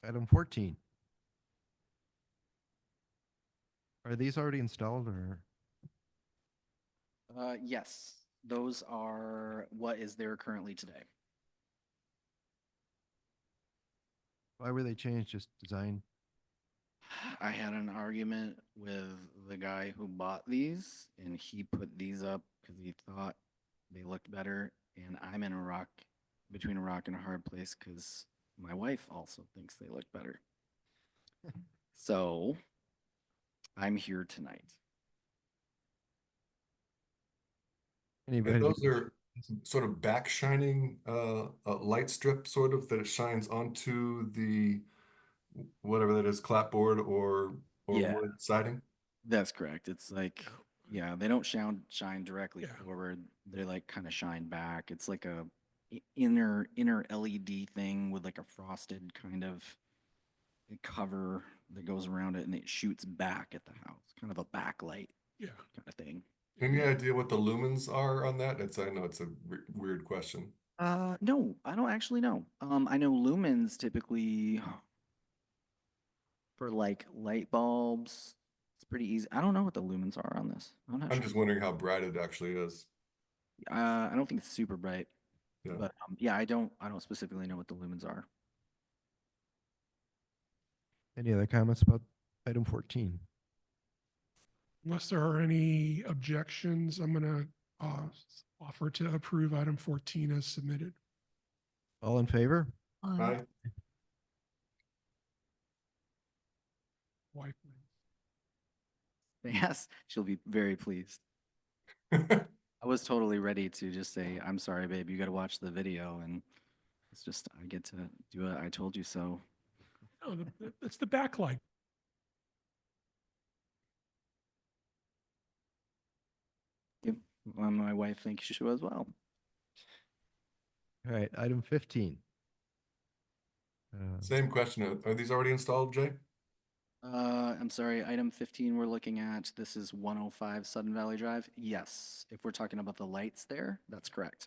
A: Item 14. Are these already installed or?
I: Yes, those are what is there currently today.
A: Why were they changed? Just design?
I: I had an argument with the guy who bought these, and he put these up because he thought they looked better. And I'm in between a rock and a hard place because my wife also thinks they look better. So I'm here tonight.
A: Anybody?
G: And those are sort of back shining a light strip sort of that it shines onto the whatever that is, clapboard or
I: Yeah.
G: wood siding.
I: That's correct. It's like, yeah, they don't shine directly
C: Yeah.
I: forward. They like kind of shine back. It's like a inner LED thing with like a frosted kind of cover that goes around it, and it shoots back at the house, kind of a backlight
C: Yeah.
I: kind of thing.
G: Any idea what the lumens are on that? I know it's a weird question.
I: No, I don't actually know. I know lumens typically for like light bulbs. It's pretty easy. I don't know what the lumens are on this. I'm not
G: I'm
I: sure.
G: just wondering how bright it actually is.
I: I don't think it's super bright,
G: Yeah.
I: but yeah, I don't specifically know what the lumens are.
A: Any other comments about item 14?
C: Unless there are any objections, I'm going to offer to approve item 14 as submitted.
A: All in favor?
G: Aye.
C: Wife.
I: Yes, she'll be very pleased. I was totally ready to just say, I'm sorry, babe, you got to watch the video. And it's just, I get to do it. I told you so.
C: No, it's the backlight.
I: Yep. Well, my wife thinks she should as well.
A: All right, item 15.
G: Same question. Are these already installed, Jay?
I: I'm sorry, item 15 we're looking at, this is 105 Sudden Valley Drive. Yes, if we're talking about the lights there, that's correct.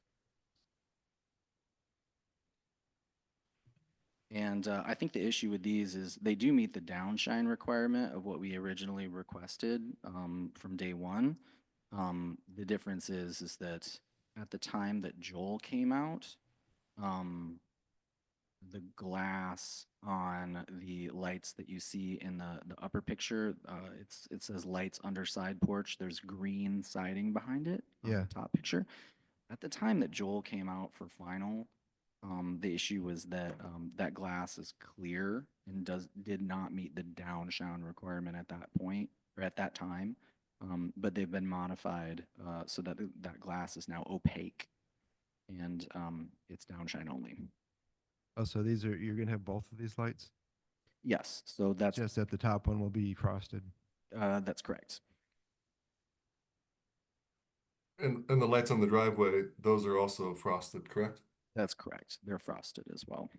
I: And I think the issue with these is they do meet the downshine requirement of what we originally requested from day one. The difference is that at the time that Joel came out, the glass on the lights that you see in the upper picture, it says lights under side porch. There's green siding behind it on
A: Yeah.
I: the top picture. At the time that Joel came out for final, the issue was that that glass is clear and did not meet the downshine requirement at that point or at that time. But they've been modified so that that glass is now opaque. and it's downshine only.
A: Oh, so you're gonna have both of these lights?
I: Yes, so that's
A: Just that the top one will be frosted.
I: that's correct.
G: And the lights on the driveway, those are also frosted, correct?
I: That's correct. They're frosted as well.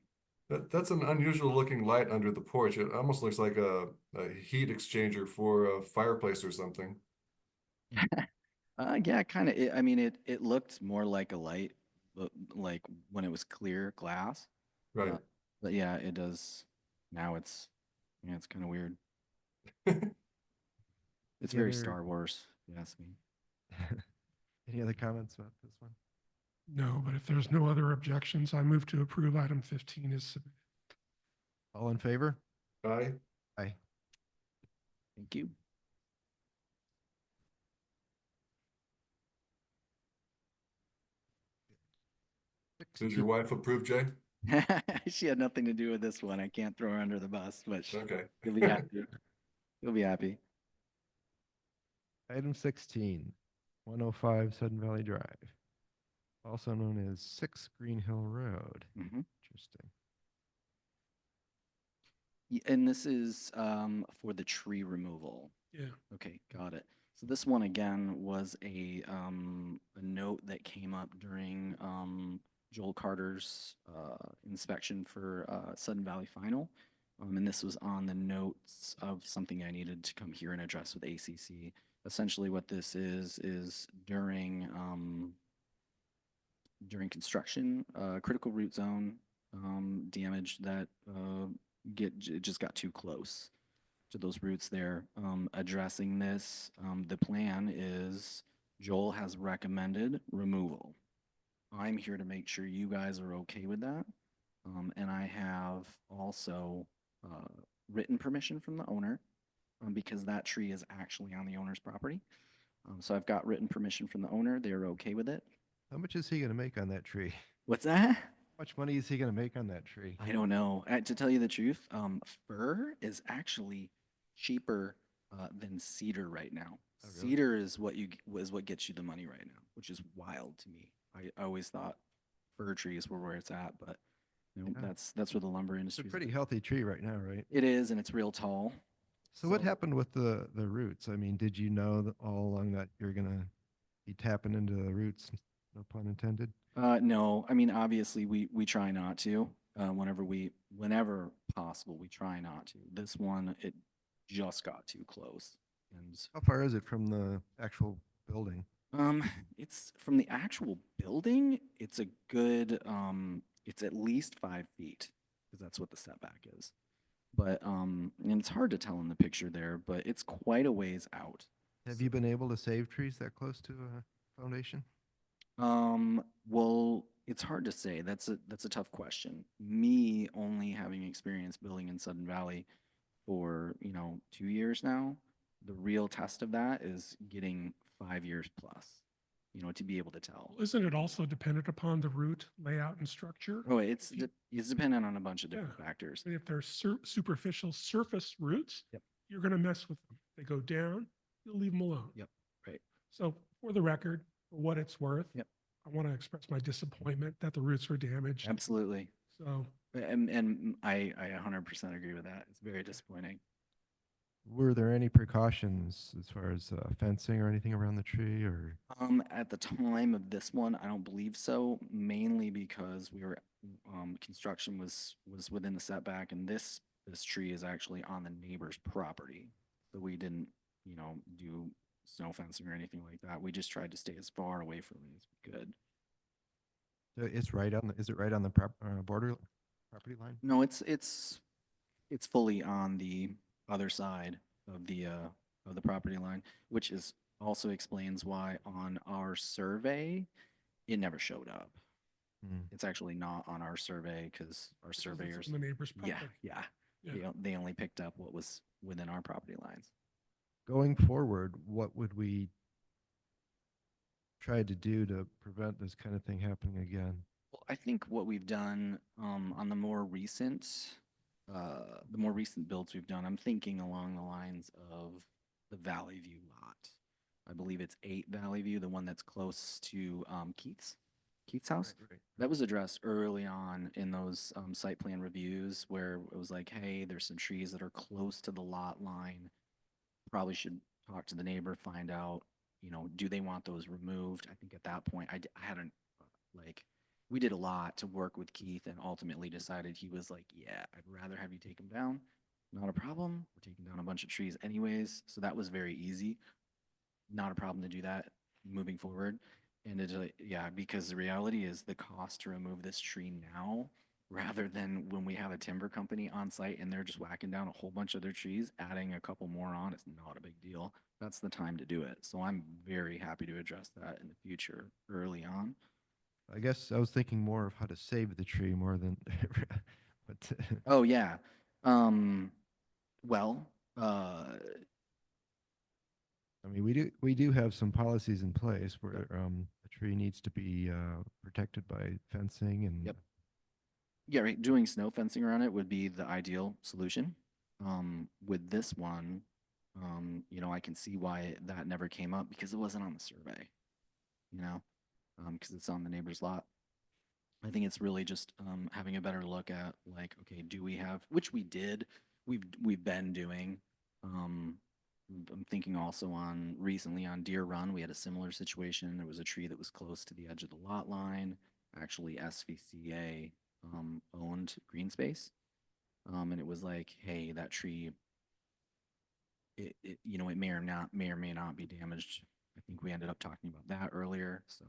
G: That's an unusual looking light under the porch. It almost looks like a heat exchanger for a fireplace or something.
I: Yeah, kind of. I mean, it looked more like a light, but like when it was clear glass.
G: Right.
I: But yeah, it does. Now it's kind of weird. It's
A: Any
I: very
A: other-
I: Star Wars, if you ask me.
A: Any other comments about this one?
C: No, but if there's no other objections, I move to approve item 15 is submitted.
A: All in favor?
G: Aye.
A: Aye.
I: Thank you.
G: Does your wife approve, Jay?
I: She had nothing to do with this one. I can't throw her under the bus, but
G: Okay.
I: you'll be happy. You'll be happy.
A: Item 16, 105 Sudden Valley Drive, also known as 6 Green Hill Road.
I: Mhm.
A: Interesting.
I: And this is for the tree removal.
C: Yeah.
I: Okay, got it. So this one again was a note that came up during Joel Carter's inspection for Sudden Valley Final. And this was on the notes of something I needed to come here and address with ACC. Essentially what this is during construction, critical root zone damage that it just got too close to those roots there. Addressing this, the plan is Joel has recommended removal. I'm here to make sure you guys are okay with that. And I have also written permission from the owner because that tree is actually on the owner's property. So I've got written permission from the owner. They're okay with it.
A: How much is he going to make on that tree?
I: What's that?
A: How much money is he going to make on that tree?
I: I don't know. To tell you the truth, fir is actually cheaper than cedar right now.
A: Oh, really?
I: Cedar is what gets you the money right now, which is wild to me. I always thought fir trees were where it's at, but
A: Yeah.
I: that's where the lumber
A: It's a
I: industry.
A: pretty healthy tree right now, right?
I: It is, and it's real tall.
A: So what happened with the roots? I mean, did you know that all along that you're going to be tapping into the roots, no pun intended?
I: No, I mean obviously we try not to. Whenever possible, we try not to. This one, it just got too close, and
A: How far is it from the actual building?
I: it's from the actual building. It's a good it's at least 5 feet because that's what the setback is. But and it's hard to tell in the picture there, but it's quite a ways out.
A: Have you been able to save trees that close to a foundation?
I: Well, it's hard to say. That's a tough question. Me only having experience building in Sudden Valley for, 2 years now, the real test of that is getting 5 years plus, to be able to tell.
C: Isn't it also dependent upon the root layout and structure?
I: Oh, it's dependent on a bunch of different
C: Yeah.
I: factors.
C: And if they're superficial surface roots,
I: Yep.
C: you're going to mess with them. They go down, you'll leave them alone.
I: Yep. Right.
C: So for the record, for what it's worth,
I: Yep.
C: I want to express my disappointment that the roots were damaged.
I: Absolutely.
C: So
I: And I 100% agree with that. It's very disappointing.
A: Were there any precautions as far as fencing or anything around the tree, or?
I: At the time of this one, I don't believe so, mainly because construction was within the setback, and this tree is actually on the neighbor's property. So we didn't, do snow fencing or anything like that. We just tried to stay as far away from it as we could.
A: It's right on is it right on the border property line?
I: No, it's fully on the other side of the property line, which is also explains why on our survey it never showed up.
A: Hmm.
I: It's actually not on our survey because our
C: because it's
I: surveyors,
C: on the neighbor's
I: yeah,
C: property.
I: yeah,
C: Yeah.
I: they only picked up what was within our property lines.
A: Going forward, what would we try to do to prevent this kind of thing happening again?
I: Well, I think what we've done on the more recent builds we've done, I'm thinking along the lines of the Valley View lot. I believe it's 8 Valley View, the one that's close to Keith's. Keith's house? That was addressed early on in those site plan reviews where it was like, hey, there's some trees that are close to the lot line. Probably should talk to the neighbor, find out, do they want those removed? I think at that point, I hadn't, like, we did a lot to work with Keith and ultimately decided he was like, yeah, I'd rather have you take them down. Not a problem. We're taking down a bunch of trees anyways. So that was very easy. Not a problem to do that moving forward. And it's like, yeah, because the reality is the cost to remove this tree now, rather than when we have a timber company on site and they're just whacking down a whole bunch of their trees, adding a couple more on, it's not a big deal. That's the time to do it. So I'm very happy to address that in the future early on.
A: I guess I was thinking more of how to save the tree more than, but
I: Oh, yeah. Well,
A: I mean, we do have some policies in place where the tree needs to be protected by fencing and.
I: Yep. Yeah, right. Doing snow fencing around it would be the ideal solution. With this one, I can see why that never came up because it wasn't on the survey, because it's on the neighbor's lot. I think it's really just having a better look at like, okay, do we have, which we did, we've been doing. I'm thinking also on recently on Deer Run, we had a similar situation. There was a tree that was close to the edge of the lot line, actually SVCA owned green space. And it was like, hey, that tree, it may or may not be damaged. I think we ended up talking about that earlier. So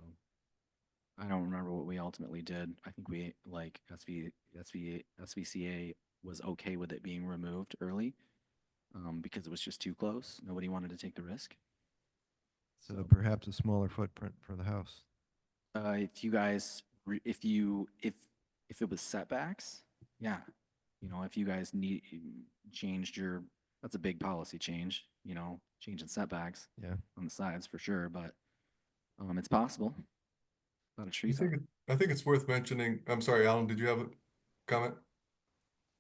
I: I don't remember what we ultimately did. I think we like SVCA was okay with it being removed early because it was just too close. Nobody wanted to take the risk.
A: So perhaps a smaller footprint for the house.
I: If you guys, if it was setbacks, yeah, if you guys changed your, that's a big policy change, changing setbacks
A: Yeah.
I: on the sides for sure, but it's possible. A lot of trees.
G: I think it's worth mentioning, I'm sorry, Alan, did you have a comment?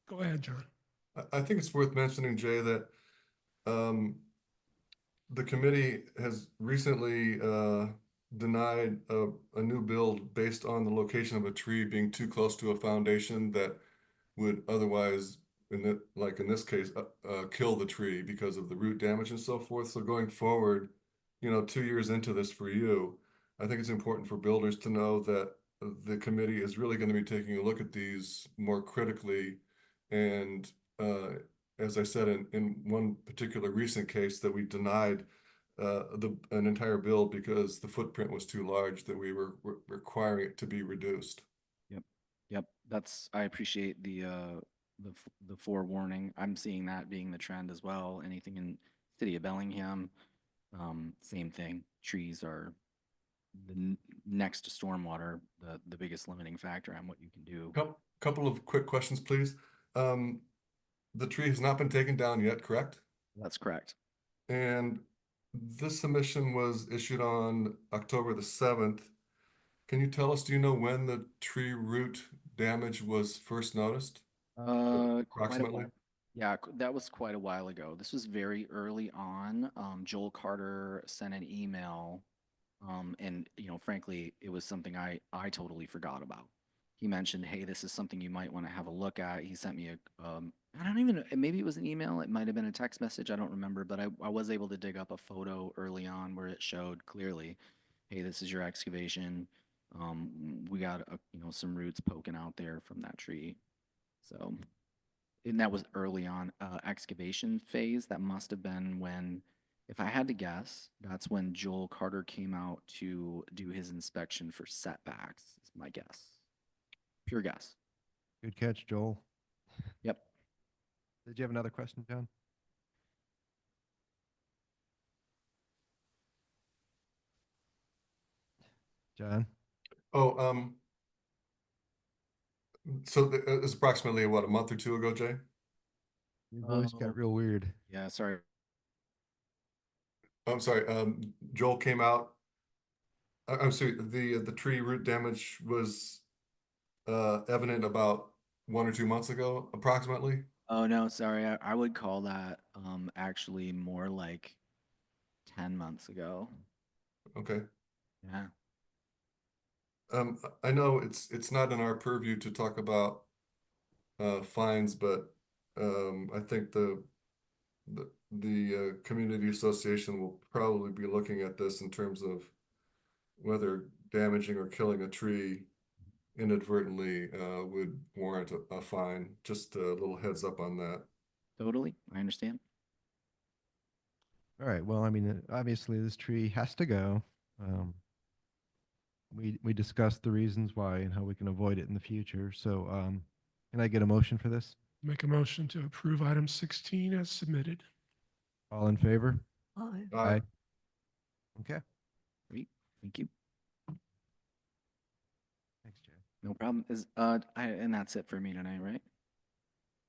C: Go ahead, John.
G: I think it's worth mentioning, Jay, that the committee has recently denied a new build based on the location of a tree being too close to a foundation that would otherwise, like in this case, kill the tree because of the root damage and so forth. So going forward, 2 years into this for you, I think it's important for builders to know that the committee is really going to be taking a look at these more critically. And as I said, in one particular recent case that we denied an entire build because the footprint was too large that we were requiring it to be reduced.
I: Yep. I appreciate the forewarning. I'm seeing that being the trend as well. Anything in city of Bellingham, same thing. Trees are next to stormwater, the biggest limiting factor on what you can do.
G: Couple of quick questions, please. The tree has not been taken down yet, correct?
I: That's correct.
G: And this submission was issued on October the 7th. Can you tell us, do you know when the tree root damage was first noticed? Approximately?
I: Yeah, that was quite a while ago. This was very early on. Joel Carter sent an email, and frankly, it was something I totally forgot about. He mentioned, hey, this is something you might want to have a look at. He sent me I don't even know, maybe it was an email, it might have been a text message, I don't remember, but I was able to dig up a photo early on where it showed clearly, hey, this is your excavation. We got some roots poking out there from that tree. So, and that was early on excavation phase. That must have been when, if I had to guess, that's when Joel Carter came out to do his inspection for setbacks, is my guess. Pure guess.
A: Good catch, Joel.
I: Yep.
A: Did you have another question, John? John?
G: Oh, so it's approximately what, a month or two ago, Jay?
A: Your voice got real weird.
I: Yeah, sorry.
G: I'm sorry, Joel came out. I'm sorry, the tree root damage was evident about 1 or 2 months ago, approximately.
I: Oh no, sorry. I would call that actually more like 10 months ago.
G: Okay.
I: Yeah.
G: I know it's not in our purview to talk about fines, but I think the community association will probably be looking at this in terms of whether damaging or killing a tree inadvertently would warrant a fine. Just a little heads up on that.
I: Totally, I understand.
A: All right, well, I mean, obviously this tree has to go. We discussed the reasons why and how we can avoid it in the future. So, can I get a motion for this?
C: Make a motion to approve item 16 as submitted.
A: All in favor?
B: Aye.
G: Aye.
A: Okay.
I: Great, thank you.
A: Thanks, Jay.
I: No problem. And that's it for me tonight, right?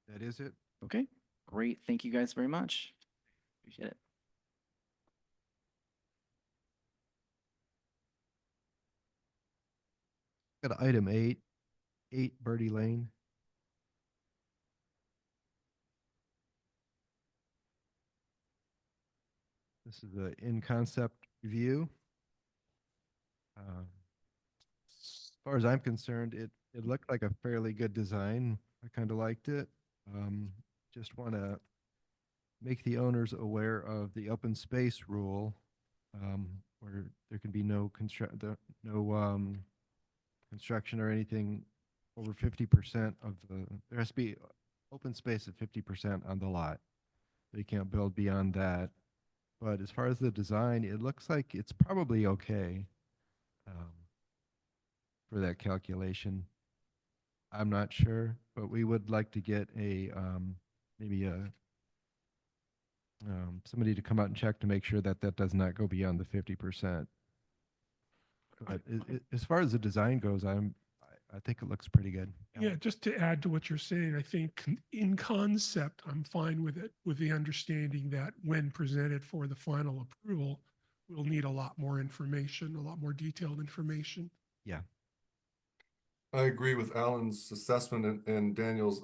A: That is it.
I: Okay, great. Thank you guys very much. Appreciate it.
A: Got item 8 Birdie Lane. This is the in-concept view. As far as I'm concerned, it looked like a fairly good design. I kind of liked it. Just want to make the owners aware of the open space rule, where there can be no construction or anything over 50% of there has to be open space at 50% on the lot. They can't build beyond that. But as far as the design, it looks like it's probably okay for that calculation. I'm not sure, but we would like to get maybe somebody to come out and check to make sure that that does not go beyond the 50%. But as far as the design goes, I think it looks pretty good.
C: Yeah, just to add to what you're saying, I think in concept, I'm fine with it, with the understanding that when presented for the final approval, we'll need a lot more information, a lot more detailed information.
A: Yeah.
G: I agree with Alan's assessment and Daniel's.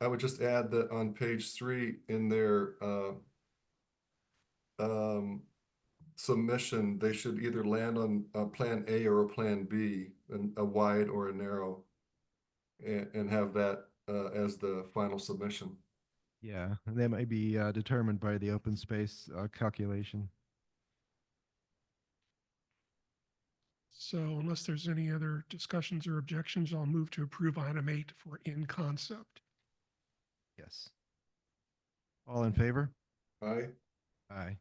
G: I would just add that on page 3 in their submission, they should either land on plan A or a plan B, a wide or a narrow, and have that as the final submission.
A: Yeah, and that might be determined by the open space calculation.
C: So unless there's any other discussions or objections, I'll move to approve item 8 for in concept.
A: Yes. All in favor?
G: Aye.
A: Aye.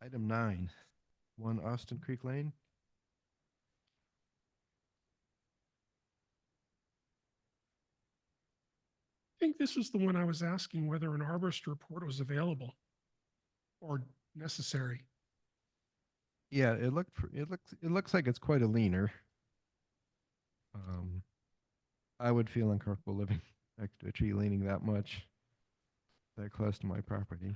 A: Item 9, 1 Austin Creek Lane.
C: I think this was the one I was asking whether an arborist report was available or necessary.
A: Yeah, it looks like it's quite a leaner. I would feel uncomfortable living next to a tree leaning that much, that close to my property,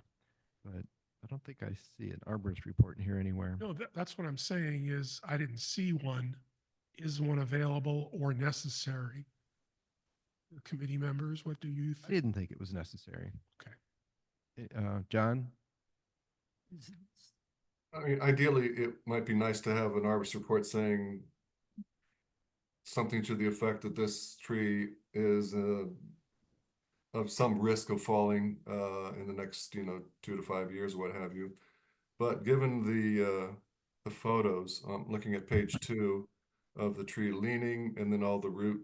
A: but I don't think I see an arborist report in here anywhere.
C: No, that's what I'm saying is I didn't see one. Is one available or necessary? Committee members, what do you
A: I
C: think?
A: didn't think it was necessary.
C: Okay.
A: John?
G: I mean, ideally, it might be nice to have an arborist report saying something to the effect that this tree is of some risk of falling in the next 2 to 5 years, what have you. But given the photos, looking at page 2 of the tree leaning, and then all the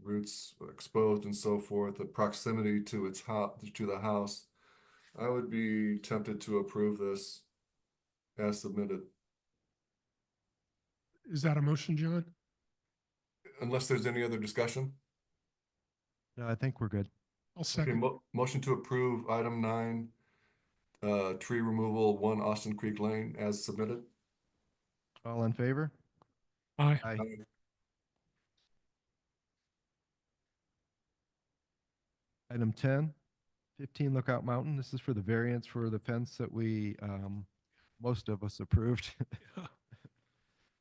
G: roots exposed and so forth, the proximity to to the house, I would be tempted to approve this as submitted,
C: Is that a motion, John?
G: unless there's any other discussion.
A: No, I think we're good.
C: I'll
G: Okay,
C: second.
G: motion to approve item 9, tree removal 1 Austin Creek Lane as submitted.
A: All in favor?
C: Aye.
A: Aye. Item 10, 15 Lookout Mountain. This is for the variance for the fence that we, most of us approved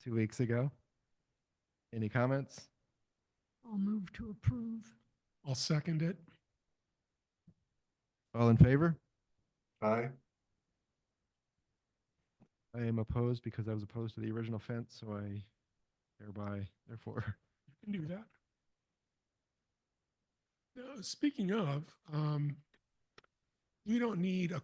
A: 2 weeks ago. Any comments?
B: I'll move to approve.
C: I'll second it.
A: All in favor?
G: Aye.
A: I am opposed because I was opposed to the original fence, so I therefore.
C: You can do that. Now, speaking of, we don't need a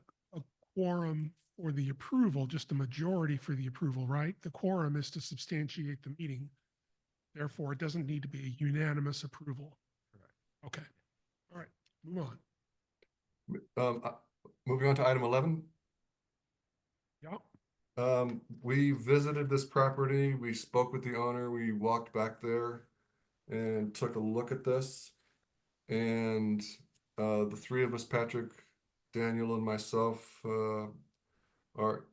C: quorum for the approval, just a majority for the approval, right? The quorum is to substantiate the meeting. Therefore, it doesn't need to be a unanimous approval.
A: Correct.
C: Okay. All right, move on.
G: Moving on to item 11.
C: Yeah.
G: We visited this property, we spoke with the owner, we walked back there and took a look at this. And the three of us, Patrick, Daniel, and myself, are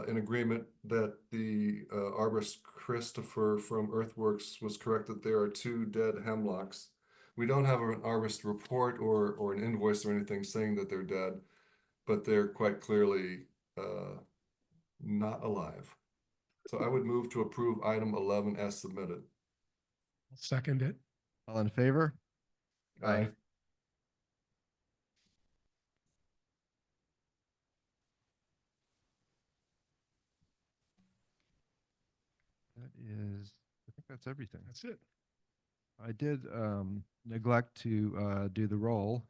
G: in agreement that the arborist Christopher from Earthworks was correct that there are 2 dead hemlocks. We don't have an arborist report or an invoice or anything saying that they're dead, but they're quite clearly not alive. So I would move to approve item 11 as submitted.
C: I'll second it.
A: All in favor?
G: Aye.
A: That is, I think that's everything.
C: That's it.
A: I did neglect to do the roll.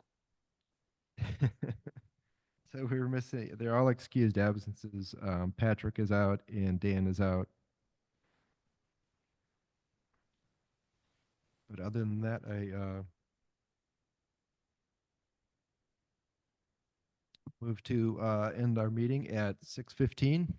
A: So we were missing, they're all excused absences. Patrick is out and Dan is out. But other than that, I move to end our meeting at 6:15.